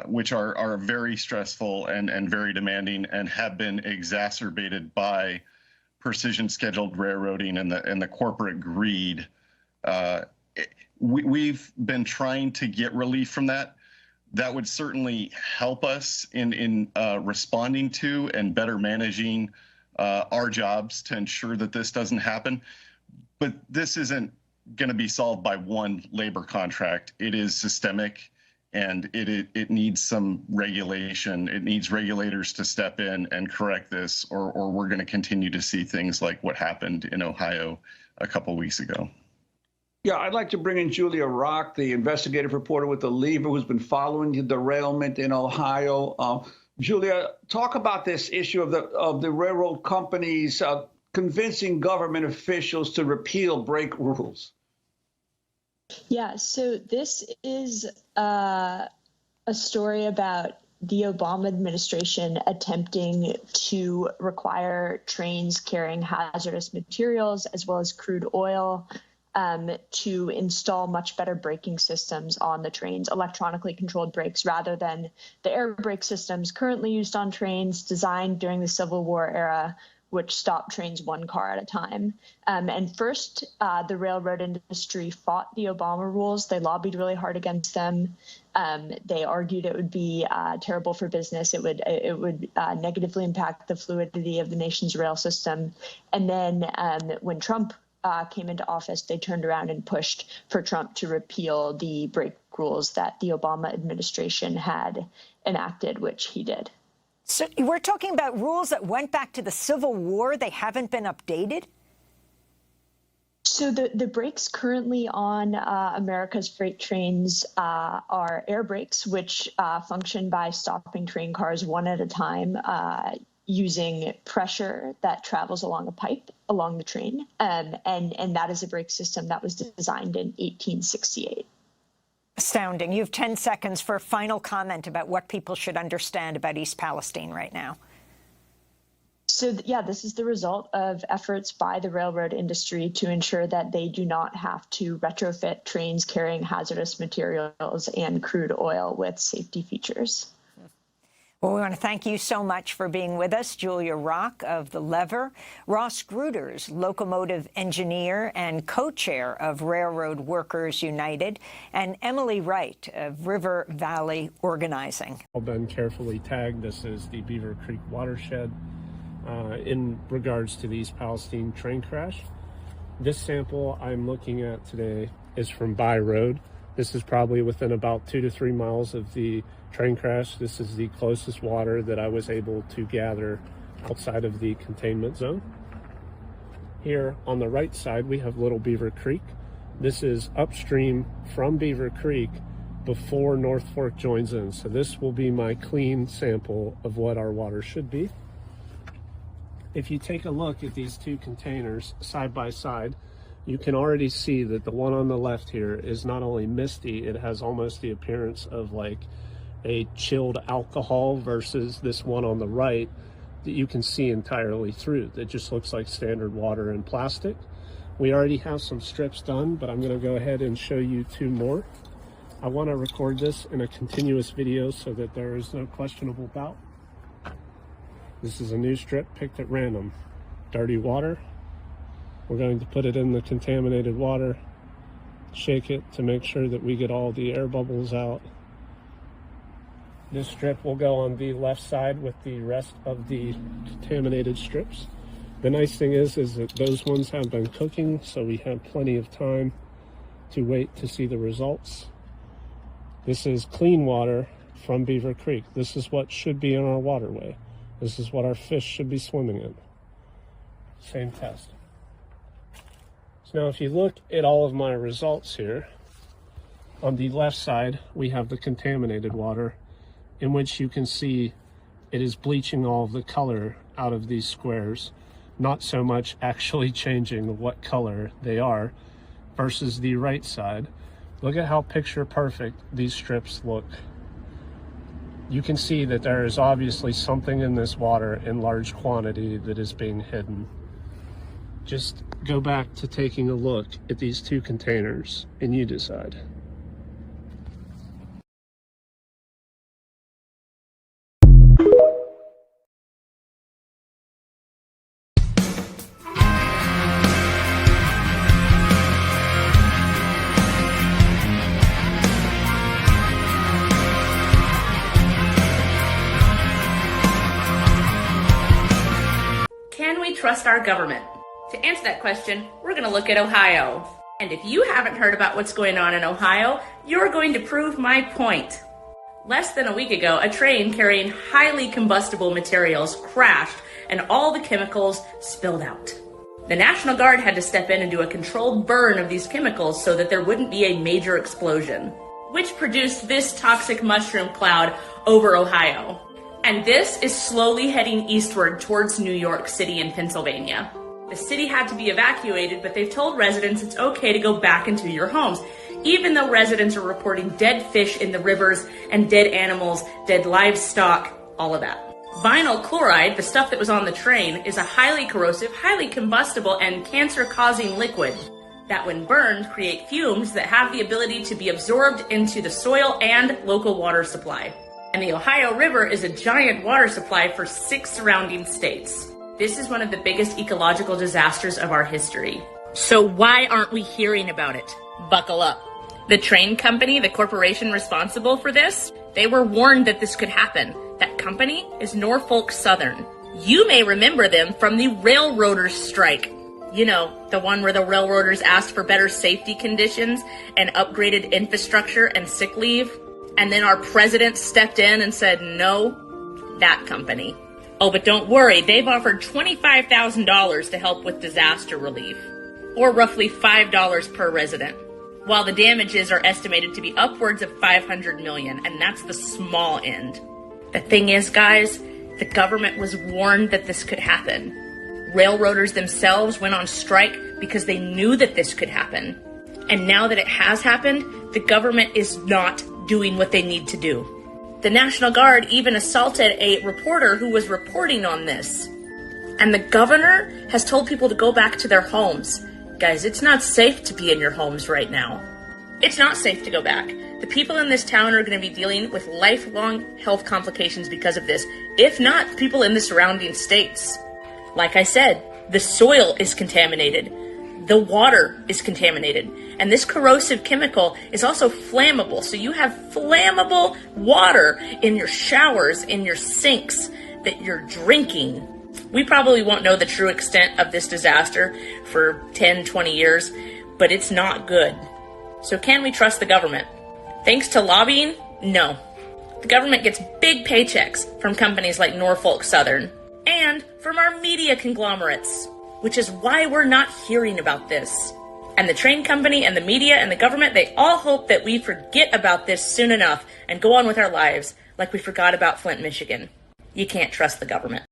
which are very stressful and very demanding and have been exacerbated by precision scheduled railroading and the corporate greed. We've been trying to get relief from that. That would certainly help us in responding to and better managing our jobs to ensure that this doesn't happen. But this isn't going to be solved by one labor contract. It is systemic, and it needs some regulation. It needs regulators to step in and correct this, or we're going to continue to see things like what happened in Ohio a couple weeks ago. Yeah, I'd like to bring in Julia Rock, the investigative reporter with The Lever, who's been following the derailment in Ohio. Julia, talk about this issue of the railroad companies convincing government officials to repeal brake rules. Yeah, so this is a story about the Obama administration attempting to require trains carrying hazardous materials as well as crude oil to install much better braking systems on the trains, electronically controlled brakes, rather than the air brake systems currently used on trains designed during the Civil War era, which stopped trains one car at a time. And first, the railroad industry fought the Obama rules. They lobbied really hard against them. They argued it would be terrible for business. It would negatively impact the fluidity of the nation's rail system. And then when Trump came into office, they turned around and pushed for Trump to repeal the brake rules that the Obama administration had enacted, which he did. So we're talking about rules that went back to the Civil War. They haven't been updated? So the brakes currently on America's freight trains are air brakes, which function by stopping train cars one at a time using pressure that travels along a pipe along the train. And that is a brake system that was designed in 1868. Astounding. You have 10 seconds for a final comment about what people should understand about East Palestine right now. So, yeah, this is the result of efforts by the railroad industry to ensure that they do not have to retrofit trains carrying hazardous materials and crude oil with safety features. Well, we want to thank you so much for being with us, Julia Rock of The Lever, Ross Gruters, locomotive engineer and co-chair of Railroad Workers United, and Emily Wright of River Valley Organizing. All been carefully tagged. This is the Beaver Creek watershed in regards to the East Palestine train crash. This sample I'm looking at today is from By Road. This is probably within about 2 to 3 miles of the train crash. This is the closest water that I was able to gather outside of the containment zone. Here on the right side, we have Little Beaver Creek. This is upstream from Beaver Creek before North Fork joins in. So this will be my clean sample of what our water should be. If you take a look at these two containers side by side, you can already see that the one on the left here is not only misty, it has almost the appearance of like a chilled alcohol, versus this one on the right that you can see entirely through. That just looks like standard water and plastic. We already have some strips done, but I'm going to go ahead and show you 2 more. I want to record this in a continuous video so that there is no questionable doubt. This is a new strip picked at random. Dirty water. We're going to put it in the contaminated water, shake it to make sure that we get all the air bubbles out. This strip will go on the left side with the rest of the contaminated strips. The nice thing is that those ones have been cooking, so we have plenty of time to wait to see the results. This is clean water from Beaver Creek. This is what should be in our waterway. This is what our fish should be swimming in. Same test. So now if you look at all of my results here, On the left side, we have the contaminated water, in which you can see it is bleaching all of the color out of these squares, not so much actually changing what color they are, versus the right side. Look at how picture perfect these strips look. You can see that there is obviously something in this water in large quantity that is being hidden. Just go back to taking a look at these two containers and you decide. Can we trust our government? To answer that question, we're going to look at Ohio. And if you haven't heard about what's going on in Ohio, you're going to prove my point. Less than a week ago, a train carrying highly combustible materials crashed and all the chemicals spilled out. The National Guard had to step in and do a controlled burn of these chemicals so that there wouldn't be a major explosion, which produced this toxic mushroom cloud over Ohio. And this is slowly heading eastward towards New York City and Pennsylvania. The city had to be evacuated, but they've told residents it's okay to go back into your homes, even though residents are reporting dead fish in the rivers and dead animals, dead livestock, all of that. Vinyl chloride, the stuff that was on the train, is a highly corrosive, highly combustible, and cancer-causing liquid that when burned create fumes that have the ability to be absorbed into the soil and local water supply. And the Ohio River is a giant water supply for 6 surrounding states. This is one of the biggest ecological disasters of our history. So why aren't we hearing about it? Buckle up. The train company, the corporation responsible for this, they were warned that this could happen. That company is Norfolk Southern. You may remember them from the railroaders strike. You know, the one where the railroaders asked for better safety conditions and upgraded infrastructure and sick leave. And then our president stepped in and said, no, that company. Oh, but don't worry, they've offered $25,000 to help with disaster relief, or roughly $5 per resident, while the damages are estimated to be upwards of $500 million, and that's the small end. The thing is, guys, the government was warned that this could happen. Railroaders themselves went on strike because they knew that this could happen. And now that it has happened, the government is not doing what they need to do. The National Guard even assaulted a reporter who was reporting on this. And the governor has told people to go back to their homes. Guys, it's not safe to be in your homes right now. It's not safe to go back. The people in this town are going to be dealing with lifelong health complications because of this, if not people in the surrounding states. Like I said, the soil is contaminated. The water is contaminated. And this corrosive chemical is also flammable. So you have flammable water in your showers, in your sinks that you're drinking. We probably won't know the true extent of this disaster for 10, 20 years, but it's not good. So can we trust the government? Thanks to lobbying? No. The government gets big paychecks from companies like Norfolk Southern and from our media conglomerates, which is why we're not hearing about this. And the train company and the media and the government, they all hope that we forget about this soon enough and go on with our lives like we forgot about Flint, Michigan. You can't trust the government.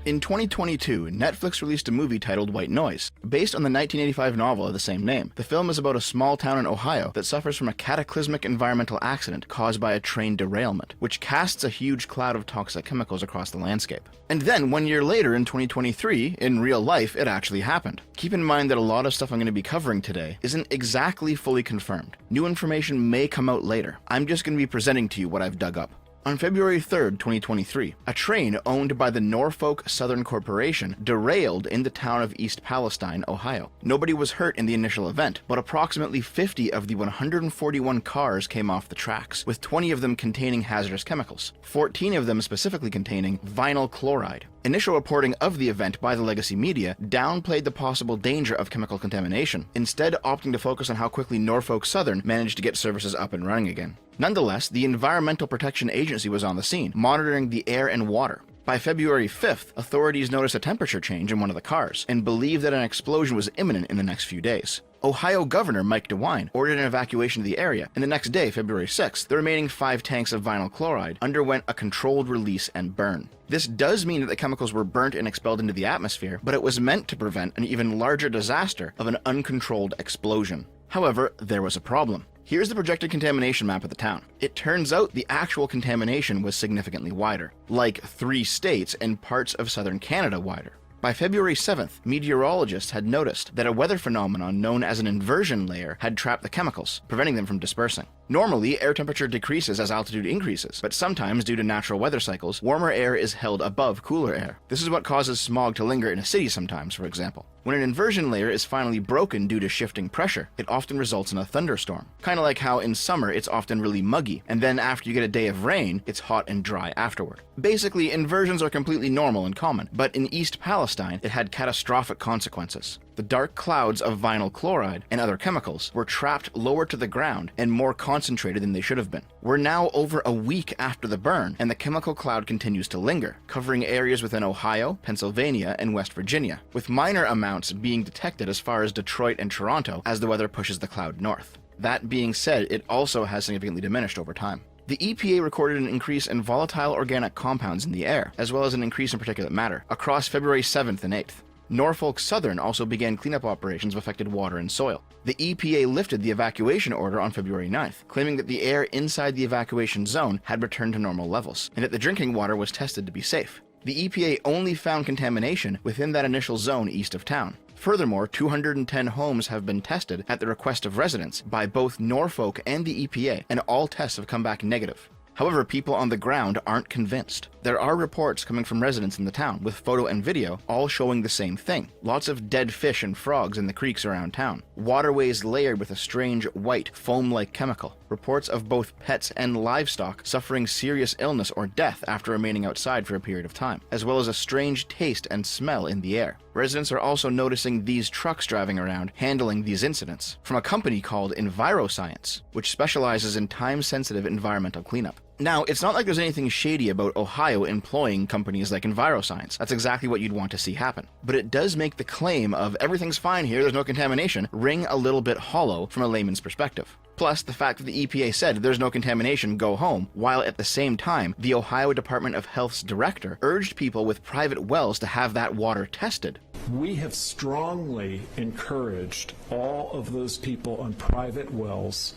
In 2022, Netflix released a movie titled White Noise, based on the 1985 novel of the same name. The film is about a small town in Ohio that suffers from a cataclysmic environmental accident caused by a train derailment, which casts a huge cloud of toxic chemicals across the landscape. And then, 1 year later in 2023, in real life, it actually happened. Keep in mind that a lot of stuff I'm going to be covering today isn't exactly fully confirmed. New information may come out later. I'm just going to be presenting to you what I've dug up. On February 3rd, 2023, a train owned by the Norfolk Southern Corporation derailed in the town of East Palestine, Ohio. Nobody was hurt in the initial event, but approximately 50 of the 141 cars came off the tracks, with 20 of them containing hazardous chemicals, 14 of them specifically containing vinyl chloride. Initial reporting of the event by the legacy media downplayed the possible danger of chemical contamination, instead opting to focus on how quickly Norfolk Southern managed to get services up and running again. Nonetheless, the Environmental Protection Agency was on the scene, monitoring the air and water. By February 5th, authorities noticed a temperature change in one of the cars and believed that an explosion was imminent in the next few days. Ohio Governor Mike DeWine ordered an evacuation of the area, and the next day, February 6th, the remaining 5 tanks of vinyl chloride underwent a controlled release and burn. This does mean that the chemicals were burnt and expelled into the atmosphere, but it was meant to prevent an even larger disaster of an uncontrolled explosion. However, there was a problem. Here's the projected contamination map of the town. It turns out the actual contamination was significantly wider, like 3 states and parts of southern Canada wider. By February 7th, meteorologists had noticed that a weather phenomenon known as an inversion layer had trapped the chemicals, preventing them from dispersing. Normally, air temperature decreases as altitude increases, but sometimes, due to natural weather cycles, warmer air is held above cooler air. This is what causes smog to linger in a city sometimes, for example. When an inversion layer is finally broken due to shifting pressure, it often results in a thunderstorm. Kind of like how in summer it's often really muggy, and then after you get a day of rain, it's hot and dry afterward. Basically, inversions are completely normal and common, but in East Palestine, it had catastrophic consequences. The dark clouds of vinyl chloride and other chemicals were trapped lower to the ground and more concentrated than they should have been. We're now over a week after the burn, and the chemical cloud continues to linger, covering areas within Ohio, Pennsylvania, and West Virginia, with minor amounts being detected as far as Detroit and Toronto as the weather pushes the cloud north. That being said, it also has significantly diminished over time. The EPA recorded an increase in volatile organic compounds in the air, as well as an increase in particulate matter, across February 7th and 8th. Norfolk Southern also began cleanup operations of affected water and soil. The EPA lifted the evacuation order on February 9th, claiming that the air inside the evacuation zone had returned to normal levels, and that the drinking water was tested to be safe. The EPA only found contamination within that initial zone east of town. Furthermore, 210 homes have been tested at the request of residents by both Norfolk and the EPA, and all tests have come back negative. However, people on the ground aren't convinced. There are reports coming from residents in the town, with photo and video, all showing the same thing. Lots of dead fish and frogs in the creeks around town. Waterways layered with a strange, white, foam-like chemical. Reports of both pets and livestock suffering serious illness or death after remaining outside for a period of time, as well as a strange taste and smell in the air. Residents are also noticing these trucks driving around handling these incidents, from a company called EnviroScience, which specializes in time-sensitive environmental cleanup. Now, it's not like there's anything shady about Ohio employing companies like EnviroScience. That's exactly what you'd want to see happen. But it does make the claim of everything's fine here, there's no contamination, ring a little bit hollow from a layman's perspective. Plus, the fact that the EPA said there's no contamination, go home, while at the same time, the Ohio Department of Health's director urged people with private wells to have that water tested. We have strongly encouraged all of those people on private wells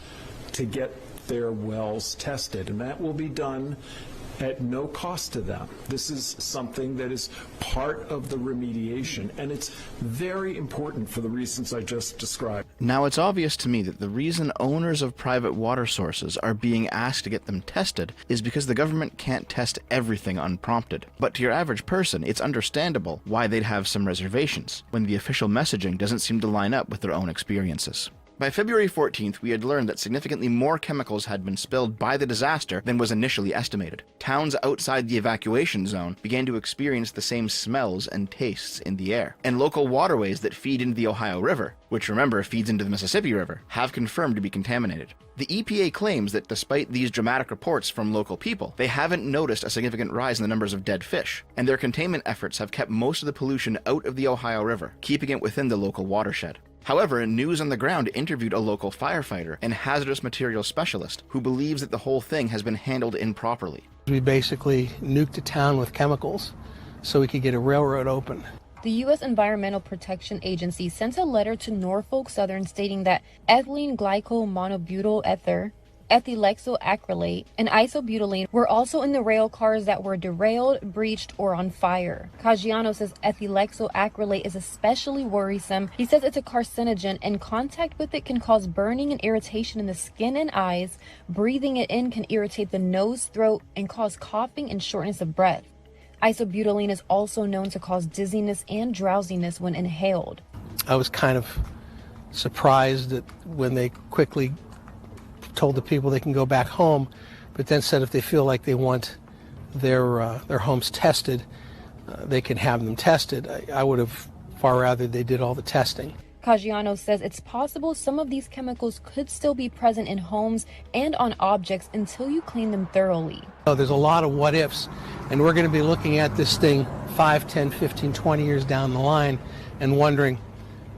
to get their wells tested, and that will be done at no cost to them. This is something that is part of the remediation, and it's very important for the reasons I just described. Now, it's obvious to me that the reason owners of private water sources are being asked to get them tested is because the government can't test everything unprompted. But to your average person, it's understandable why they'd have some reservations when the official messaging doesn't seem to line up with their own experiences. By February 14th, we had learned that significantly more chemicals had been spilled by the disaster than was initially estimated. Towns outside the evacuation zone began to experience the same smells and tastes in the air. And local waterways that feed into the Ohio River, which remember feeds into the Mississippi River, have confirmed to be contaminated. The EPA claims that despite these dramatic reports from local people, they haven't noticed a significant rise in the numbers of dead fish, and their containment efforts have kept most of the pollution out of the Ohio River, keeping it within the local watershed. However, News on the Ground interviewed a local firefighter and hazardous materials specialist who believes that the whole thing has been handled improperly. We basically nuked the town with chemicals so we could get a railroad open. The U.S. Environmental Protection Agency sent a letter to Norfolk Southern stating that ethylene glycol monobutyl ether, ethylexoacrylate, and isobutylene were also in the rail cars that were derailed, breached, or on fire. Caggiano says ethylexoacrylate is especially worrisome. He says it's a carcinogen, and contact with it can cause burning and irritation in the skin and eyes. Breathing it in can irritate the nose, throat, and cause coughing and shortness of breath. Isobutylene is also known to cause dizziness and drowsiness when inhaled. I was kind of surprised that when they quickly told the people they can go back home, but then said if they feel like they want their homes tested, they can have them tested. I would have far rather they did all the testing. Caggiano says it's possible some of these chemicals could still be present in homes and on objects until you clean them thoroughly. There's a lot of what ifs, and we're going to be looking at this thing 5, 10, 15, 20 years down the line and wondering,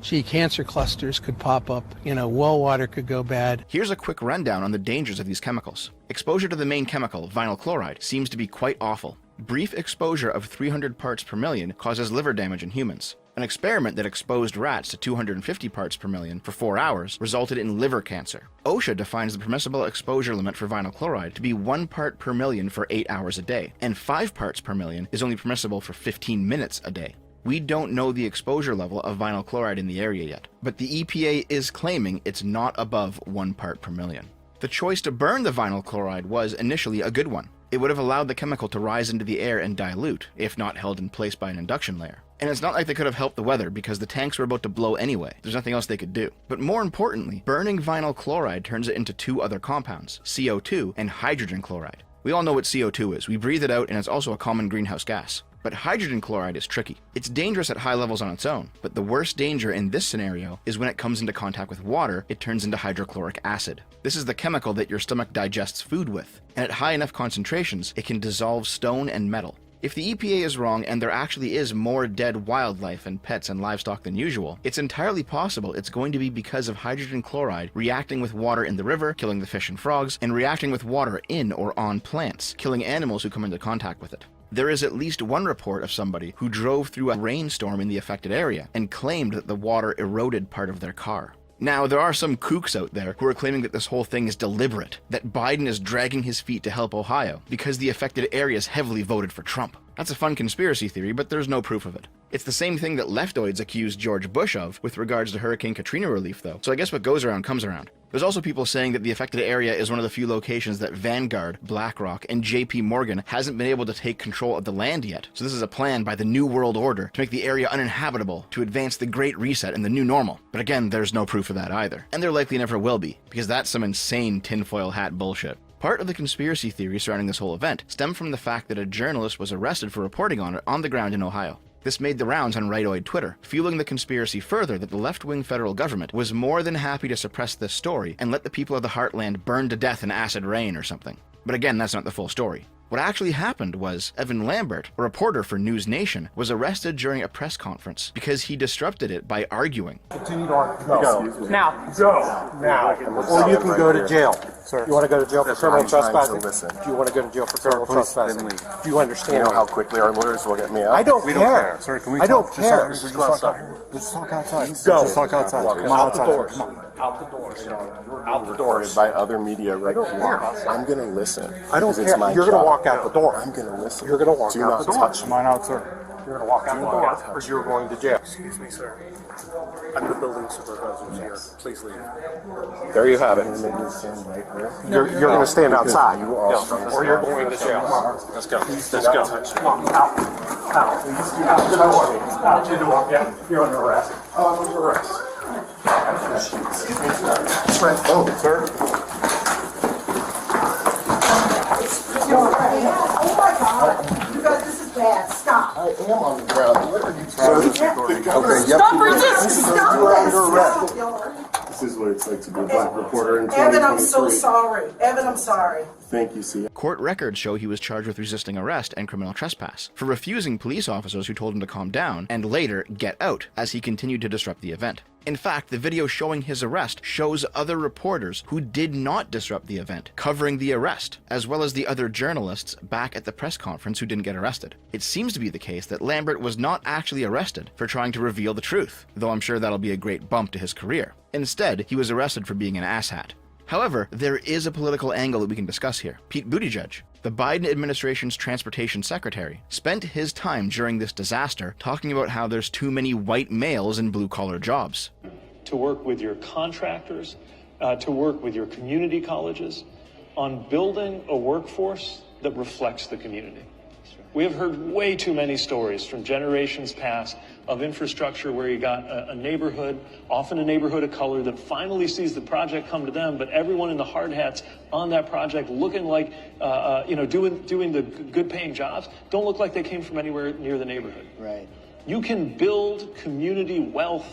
gee, cancer clusters could pop up, well water could go bad. Here's a quick rundown on the dangers of these chemicals. Exposure to the main chemical, vinyl chloride, seems to be quite awful. Brief exposure of 300 parts per million causes liver damage in humans. An experiment that exposed rats to 250 parts per million for 4 hours resulted in liver cancer. OSHA defines the permissible exposure limit for vinyl chloride to be 1 part per million for 8 hours a day, and 5 parts per million is only permissible for 15 minutes a day. We don't know the exposure level of vinyl chloride in the area yet, but the EPA is claiming it's not above 1 part per million. The choice to burn the vinyl chloride was initially a good one. It would have allowed the chemical to rise into the air and dilute, if not held in place by an induction layer. And it's not like they could have helped the weather because the tanks were about to blow anyway. There's nothing else they could do. But more importantly, burning vinyl chloride turns it into 2 other compounds, CO2 and hydrogen chloride. We all know what CO2 is. We breathe it out and it's also a common greenhouse gas. But hydrogen chloride is tricky. It's dangerous at high levels on its own, but the worst danger in this scenario is when it comes into contact with water, it turns into hydrochloric acid. This is the chemical that your stomach digests food with, and at high enough concentrations, it can dissolve stone and metal. If the EPA is wrong and there actually is more dead wildlife and pets and livestock than usual, it's entirely possible it's going to be because of hydrogen chloride reacting with water in the river, killing the fish and frogs, and reacting with water in or on plants, killing animals who come into contact with it. There is at least one report of somebody who drove through a rainstorm in the affected area and claimed that the water eroded part of their car. Now, there are some kooks out there who are claiming that this whole thing is deliberate, that Biden is dragging his feet to help Ohio because the affected areas heavily voted for Trump. That's a fun conspiracy theory, but there's no proof of it. It's the same thing that leftoids accused George Bush of with regards to Hurricane Katrina relief, though, so I guess what goes around comes around. There's also people saying that the affected area is one of the few locations that Vanguard, BlackRock, and JP Morgan hasn't been able to take control of the land yet, so this is a plan by the New World Order to make the area uninhabitable, to advance the Great Reset and the new normal. But again, there's no proof of that either. And there likely never will be, because that's some insane tinfoil hat bullshit. Part of the conspiracy theory surrounding this whole event stemmed from the fact that a journalist was arrested for reporting on it on the ground in Ohio. This made the rounds on rightoid Twitter, fueling the conspiracy further that the left-wing federal government was more than happy to suppress this story and let the people of the heartland burn to death in acid rain or something. But again, that's not the full story. What actually happened was Evan Lambert, a reporter for News Nation, was arrested during a press conference because he disrupted it by arguing. Continue to go. Now. Go. Now. Or you can go to jail. Sir. You want to go to jail for criminal trespassing? Do you want to go to jail for criminal trespassing? Do you understand? You know how quickly our lawyers will get me out? I don't care. Sir, can we I don't talk? care. Just talk outside. Let's talk outside. Go. Just talk outside. Come out the doors. Out the doors. Out the doors. By other media right here. I'm going to listen. I don't care. You're going to walk out the door. I'm going to listen. You're going to walk out the door. Touch mine out, sir. You're going to walk out the door, or you're going to jail. Excuse me, sir. I'm the building supervisor here. Please leave. There you have it. You're going to stand outside. You are. Or you're going to jail. Let's go. Let's go. Come on, out. Out. Out the door. Out the door. Yeah. You're under arrest. Under arrest. Excuse me, sir. Oh, sir. Oh my God. You guys, this is bad. Stop. I am on the ground. What are you trying to do? Okay, Stop resisting. Stop this is what it's like to be a black reporter in 2023. Evan, I'm so sorry. Evan, I'm sorry. Thank you, Sia. Court records show he was charged with resisting arrest and criminal trespass for refusing police officers who told him to calm down and later get out as he continued to disrupt the event. In fact, the video showing his arrest shows other reporters who did not disrupt the event covering the arrest, as well as the other journalists back at the press conference who didn't get arrested. It seems to be the case that Lambert was not actually arrested for trying to reveal the truth, though I'm sure that'll be a great bump to his career. Instead, he was arrested for being an asshat. However, there is a political angle that we can discuss here. Pete Buttigieg, the Biden administration's transportation secretary, spent his time during this disaster talking about how there's too many white males in blue-collar jobs. To work with your contractors, to work with your community colleges on building a workforce that reflects the community. We have heard way too many stories from generations past of infrastructure where you got a neighborhood, often a neighborhood of color, that finally sees the project come to them, but everyone in the hard hats on that project looking like, doing the good paying jobs, don't look like they came from anywhere near the neighborhood. Right. You can build community wealth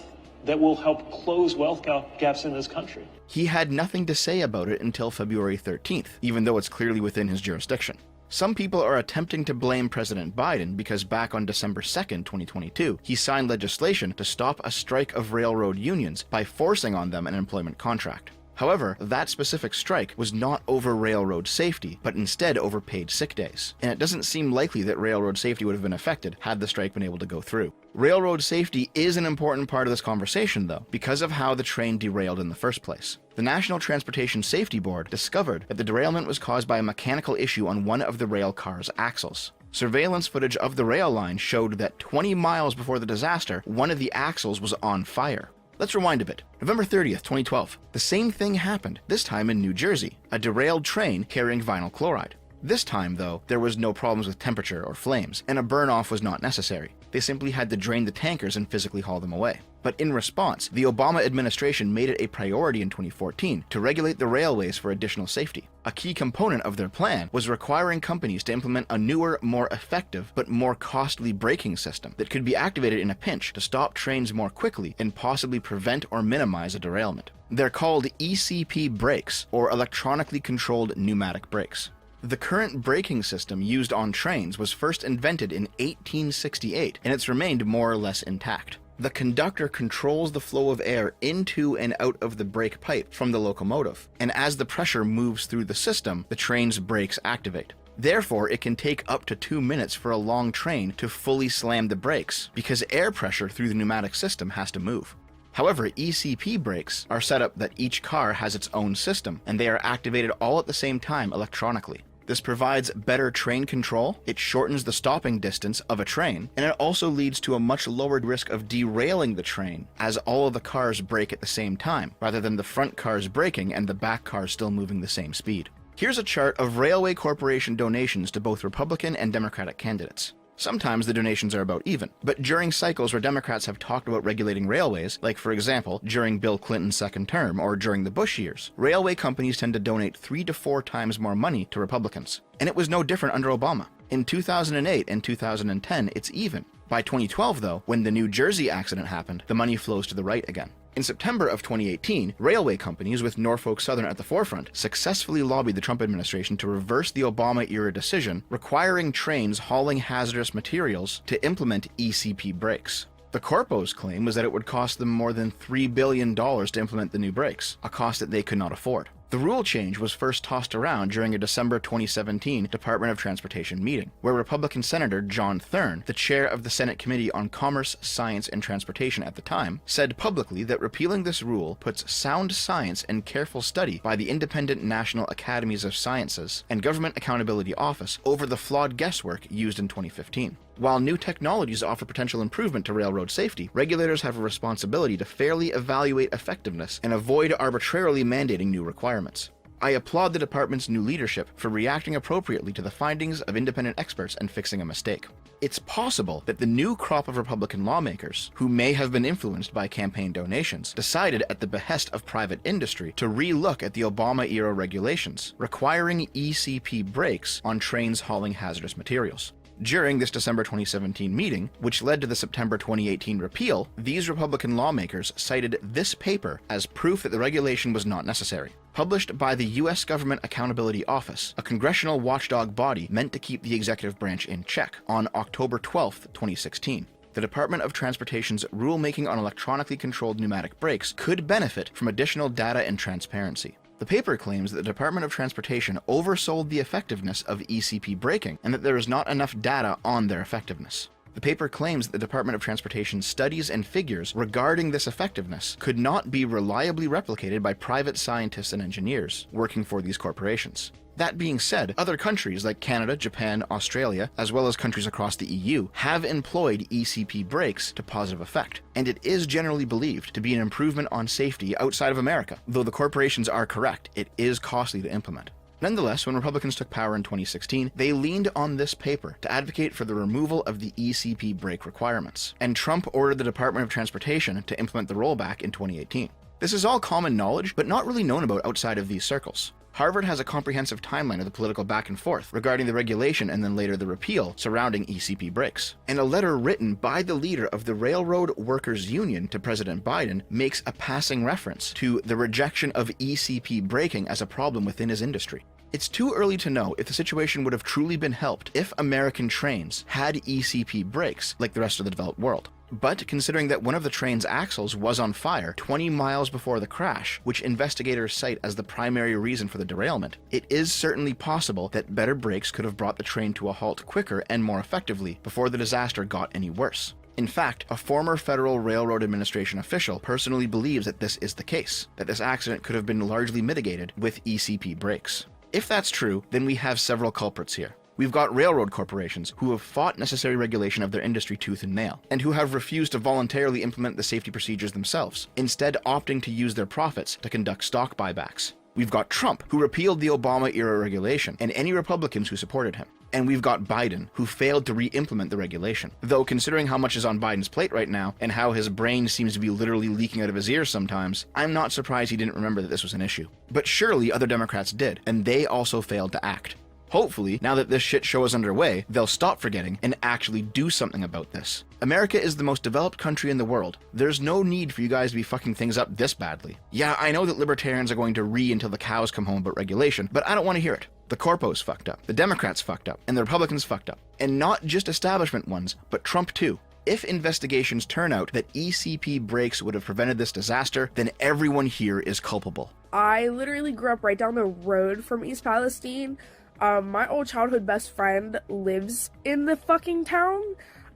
that will help close wealth gaps in this country. He had nothing to say about it until February 13th, even though it's clearly within his jurisdiction. Some people are attempting to blame President Biden because back on December 2nd, 2022, he signed legislation to stop a strike of railroad unions by forcing on them an employment contract. However, that specific strike was not over railroad safety, but instead over paid sick days. And it doesn't seem likely that railroad safety would have been affected had the strike been able to go through. Railroad safety is an important part of this conversation, though, because of how the train derailed in the first place. The National Transportation Safety Board discovered that the derailment was caused by a mechanical issue on one of the rail car's axles. Surveillance footage of the rail line showed that 20 miles before the disaster, one of the axles was on fire. Let's rewind a bit. November 30th, 2012. The same thing happened, this time in New Jersey, a derailed train carrying vinyl chloride. This time, though, there was no problems with temperature or flames, and a burn-off was not necessary. They simply had to drain the tankers and physically haul them away. But in response, the Obama administration made it a priority in 2014 to regulate the railways for additional safety. A key component of their plan was requiring companies to implement a newer, more effective, but more costly braking system that could be activated in a pinch to stop trains more quickly and possibly prevent or minimize a derailment. They're called ECP brakes, or electronically controlled pneumatic brakes. The current braking system used on trains was first invented in 1868, and it's remained more or less intact. The conductor controls the flow of air into and out of the brake pipe from the locomotive, and as the pressure moves through the system, the train's brakes activate. Therefore, it can take up to 2 minutes for a long train to fully slam the brakes, because air pressure through the pneumatic system has to move. However, ECP brakes are set up that each car has its own system, and they are activated all at the same time electronically. This provides better train control, it shortens the stopping distance of a train, and it also leads to a much lower risk of derailing the train, as all of the cars brake at the same time, rather than the front cars braking and the back cars still moving the same speed. Here's a chart of Railway Corporation donations to both Republican and Democratic candidates. Sometimes the donations are about even, but during cycles where Democrats have talked about regulating railways, like for example, during Bill Clinton's second term or during the Bush years, railway companies tend to donate 3 to 4 times more money to Republicans. And it was no different under Obama. In 2008 and 2010, it's even. By 2012, though, when the New Jersey accident happened, the money flows to the right again. In September of 2018, railway companies, with Norfolk Southern at the forefront, successfully lobbied the Trump administration to reverse the Obama-era decision requiring trains hauling hazardous materials to implement ECP brakes. The Corpo's claim was that it would cost them more than $3 billion to implement the new brakes, a cost that they could not afford. The rule change was first tossed around during a December 2017 Department of Transportation meeting, where Republican Senator John Thurn, the chair of the Senate Committee on Commerce, Science, and Transportation at the time, said publicly that repealing this rule puts sound science and careful study by the Independent National Academies of Sciences and Government Accountability Office over the flawed guesswork used in 2015. While new technologies offer potential improvement to railroad safety, regulators have a responsibility to fairly evaluate effectiveness and avoid arbitrarily mandating new requirements. I applaud the department's new leadership for reacting appropriately to the findings of independent experts and fixing a mistake. It's possible that the new crop of Republican lawmakers, who may have been influenced by campaign donations, decided at the behest of private industry to re-look at the Obama-era regulations, requiring ECP brakes on trains hauling hazardous materials. During this December 2017 meeting, which led to the September 2018 repeal, these Republican lawmakers cited this paper as proof that the regulation was not necessary. Published by the U.S. Government Accountability Office, a congressional watchdog body meant to keep the executive branch in check, on October 12, 2016. The Department of Transportation's rulemaking on electronically controlled pneumatic brakes could benefit from additional data and transparency. The paper claims that the Department of Transportation oversold the effectiveness of ECP braking and that there is not enough data on their effectiveness. The paper claims that the Department of Transportation's studies and figures regarding this effectiveness could not be reliably replicated by private scientists and engineers working for these corporations. That being said, other countries like Canada, Japan, Australia, as well as countries across the EU, have employed ECP brakes to positive effect, and it is generally believed to be an improvement on safety outside of America. Though the corporations are correct, it is costly to implement. Nonetheless, when Republicans took power in 2016, they leaned on this paper to advocate for the removal of the ECP brake requirements, and Trump ordered the Department of Transportation to implement the rollback in 2018. This is all common knowledge, but not really known about outside of these circles. Harvard has a comprehensive timeline of the political back and forth regarding the regulation and then later the repeal surrounding ECP brakes. And a letter written by the leader of the Railroad Workers Union to President Biden makes a passing reference to the rejection of ECP braking as a problem within his industry. It's too early to know if the situation would have truly been helped if American trains had ECP brakes like the rest of the developed world. But considering that one of the train's axles was on fire 20 miles before the crash, which investigators cite as the primary reason for the derailment, it is certainly possible that better brakes could have brought the train to a halt quicker and more effectively before the disaster got any worse. In fact, a former Federal Railroad Administration official personally believes that this is the case, that this accident could have been largely mitigated with ECP brakes. If that's true, then we have several culprits here. We've got railroad corporations who have fought necessary regulation of their industry tooth and nail, and who have refused to voluntarily implement the safety procedures themselves, instead opting to use their profits to conduct stock buybacks. We've got Trump, who repealed the Obama-era regulation, and any Republicans who supported him. And we've got Biden, who failed to re-implement the regulation. Though considering how much is on Biden's plate right now, and how his brain seems to be literally leaking out of his ears sometimes, I'm not surprised he didn't remember that this was an issue. But surely other Democrats did, and they also failed to act. Hopefully, now that this shit show is underway, they'll stop forgetting and actually do something about this. America is the most developed country in the world. There's no need for you guys to be fucking things up this badly. Yeah, I know that libertarians are going to until the cows come home about regulation, but I don't want to hear it. The corpos fucked up, the Democrats fucked up, and the Republicans fucked up. And not just establishment ones, but Trump too. If investigations turn out that ECP brakes would have prevented this disaster, then everyone here is culpable. I literally grew up right down the road from East Palestine. My old childhood best friend lives in the fucking town.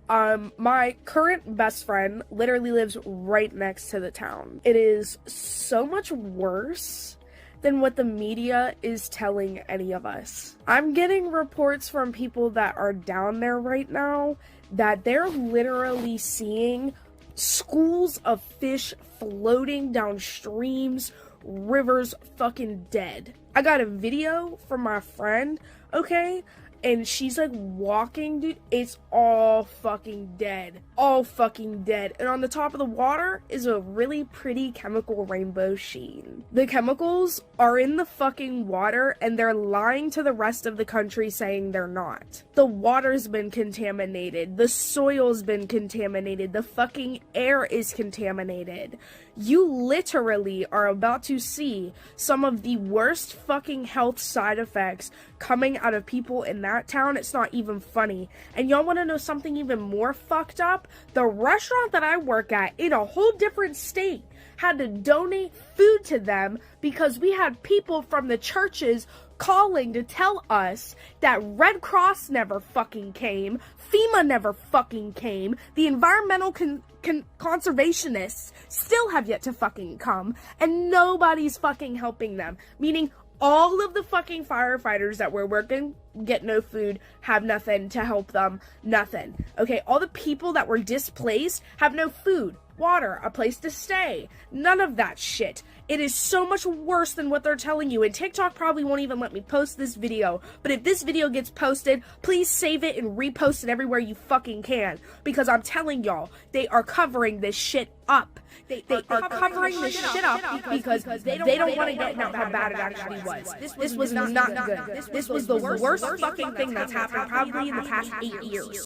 My current best friend literally lives right next to the town. It is so much worse than what the media is telling any of us. I'm getting reports from people that are down there right now that they're literally seeing schools of fish floating down streams, rivers, fucking dead. I got a video from my friend, okay? And she's like walking, dude, it's all fucking dead. All fucking dead. And on the top of the water is a really pretty chemical rainbow sheen. The chemicals are in the fucking water and they're lying to the rest of the country saying they're not. The water's been contaminated. The soil's been contaminated. The fucking air is contaminated. You literally are about to see some of the worst fucking health side effects coming out of people in that town. It's not even funny. And y'all want to know something even more fucked up? The restaurant that I work at in a whole different state had to donate food to them because we had people from the churches calling to tell us that Red Cross never fucking came, FEMA never fucking came, the environmental conservationists still have yet to fucking come, and nobody's fucking helping them. Meaning all of the fucking firefighters that were working get no food, have nothing to help them, nothing. Okay, all the people that were displaced have no food, water, a place to stay, none of that shit. It is so much worse than what they're telling you, and TikTok probably won't even let me post this video, but if this video gets posted, please save it and repost it everywhere you fucking can, because I'm telling y'all, they are covering this shit up. They are covering this shit up because they don't want to get out how bad it actually was. This was not good. This was the worst fucking thing that's happened probably in the past 8 years.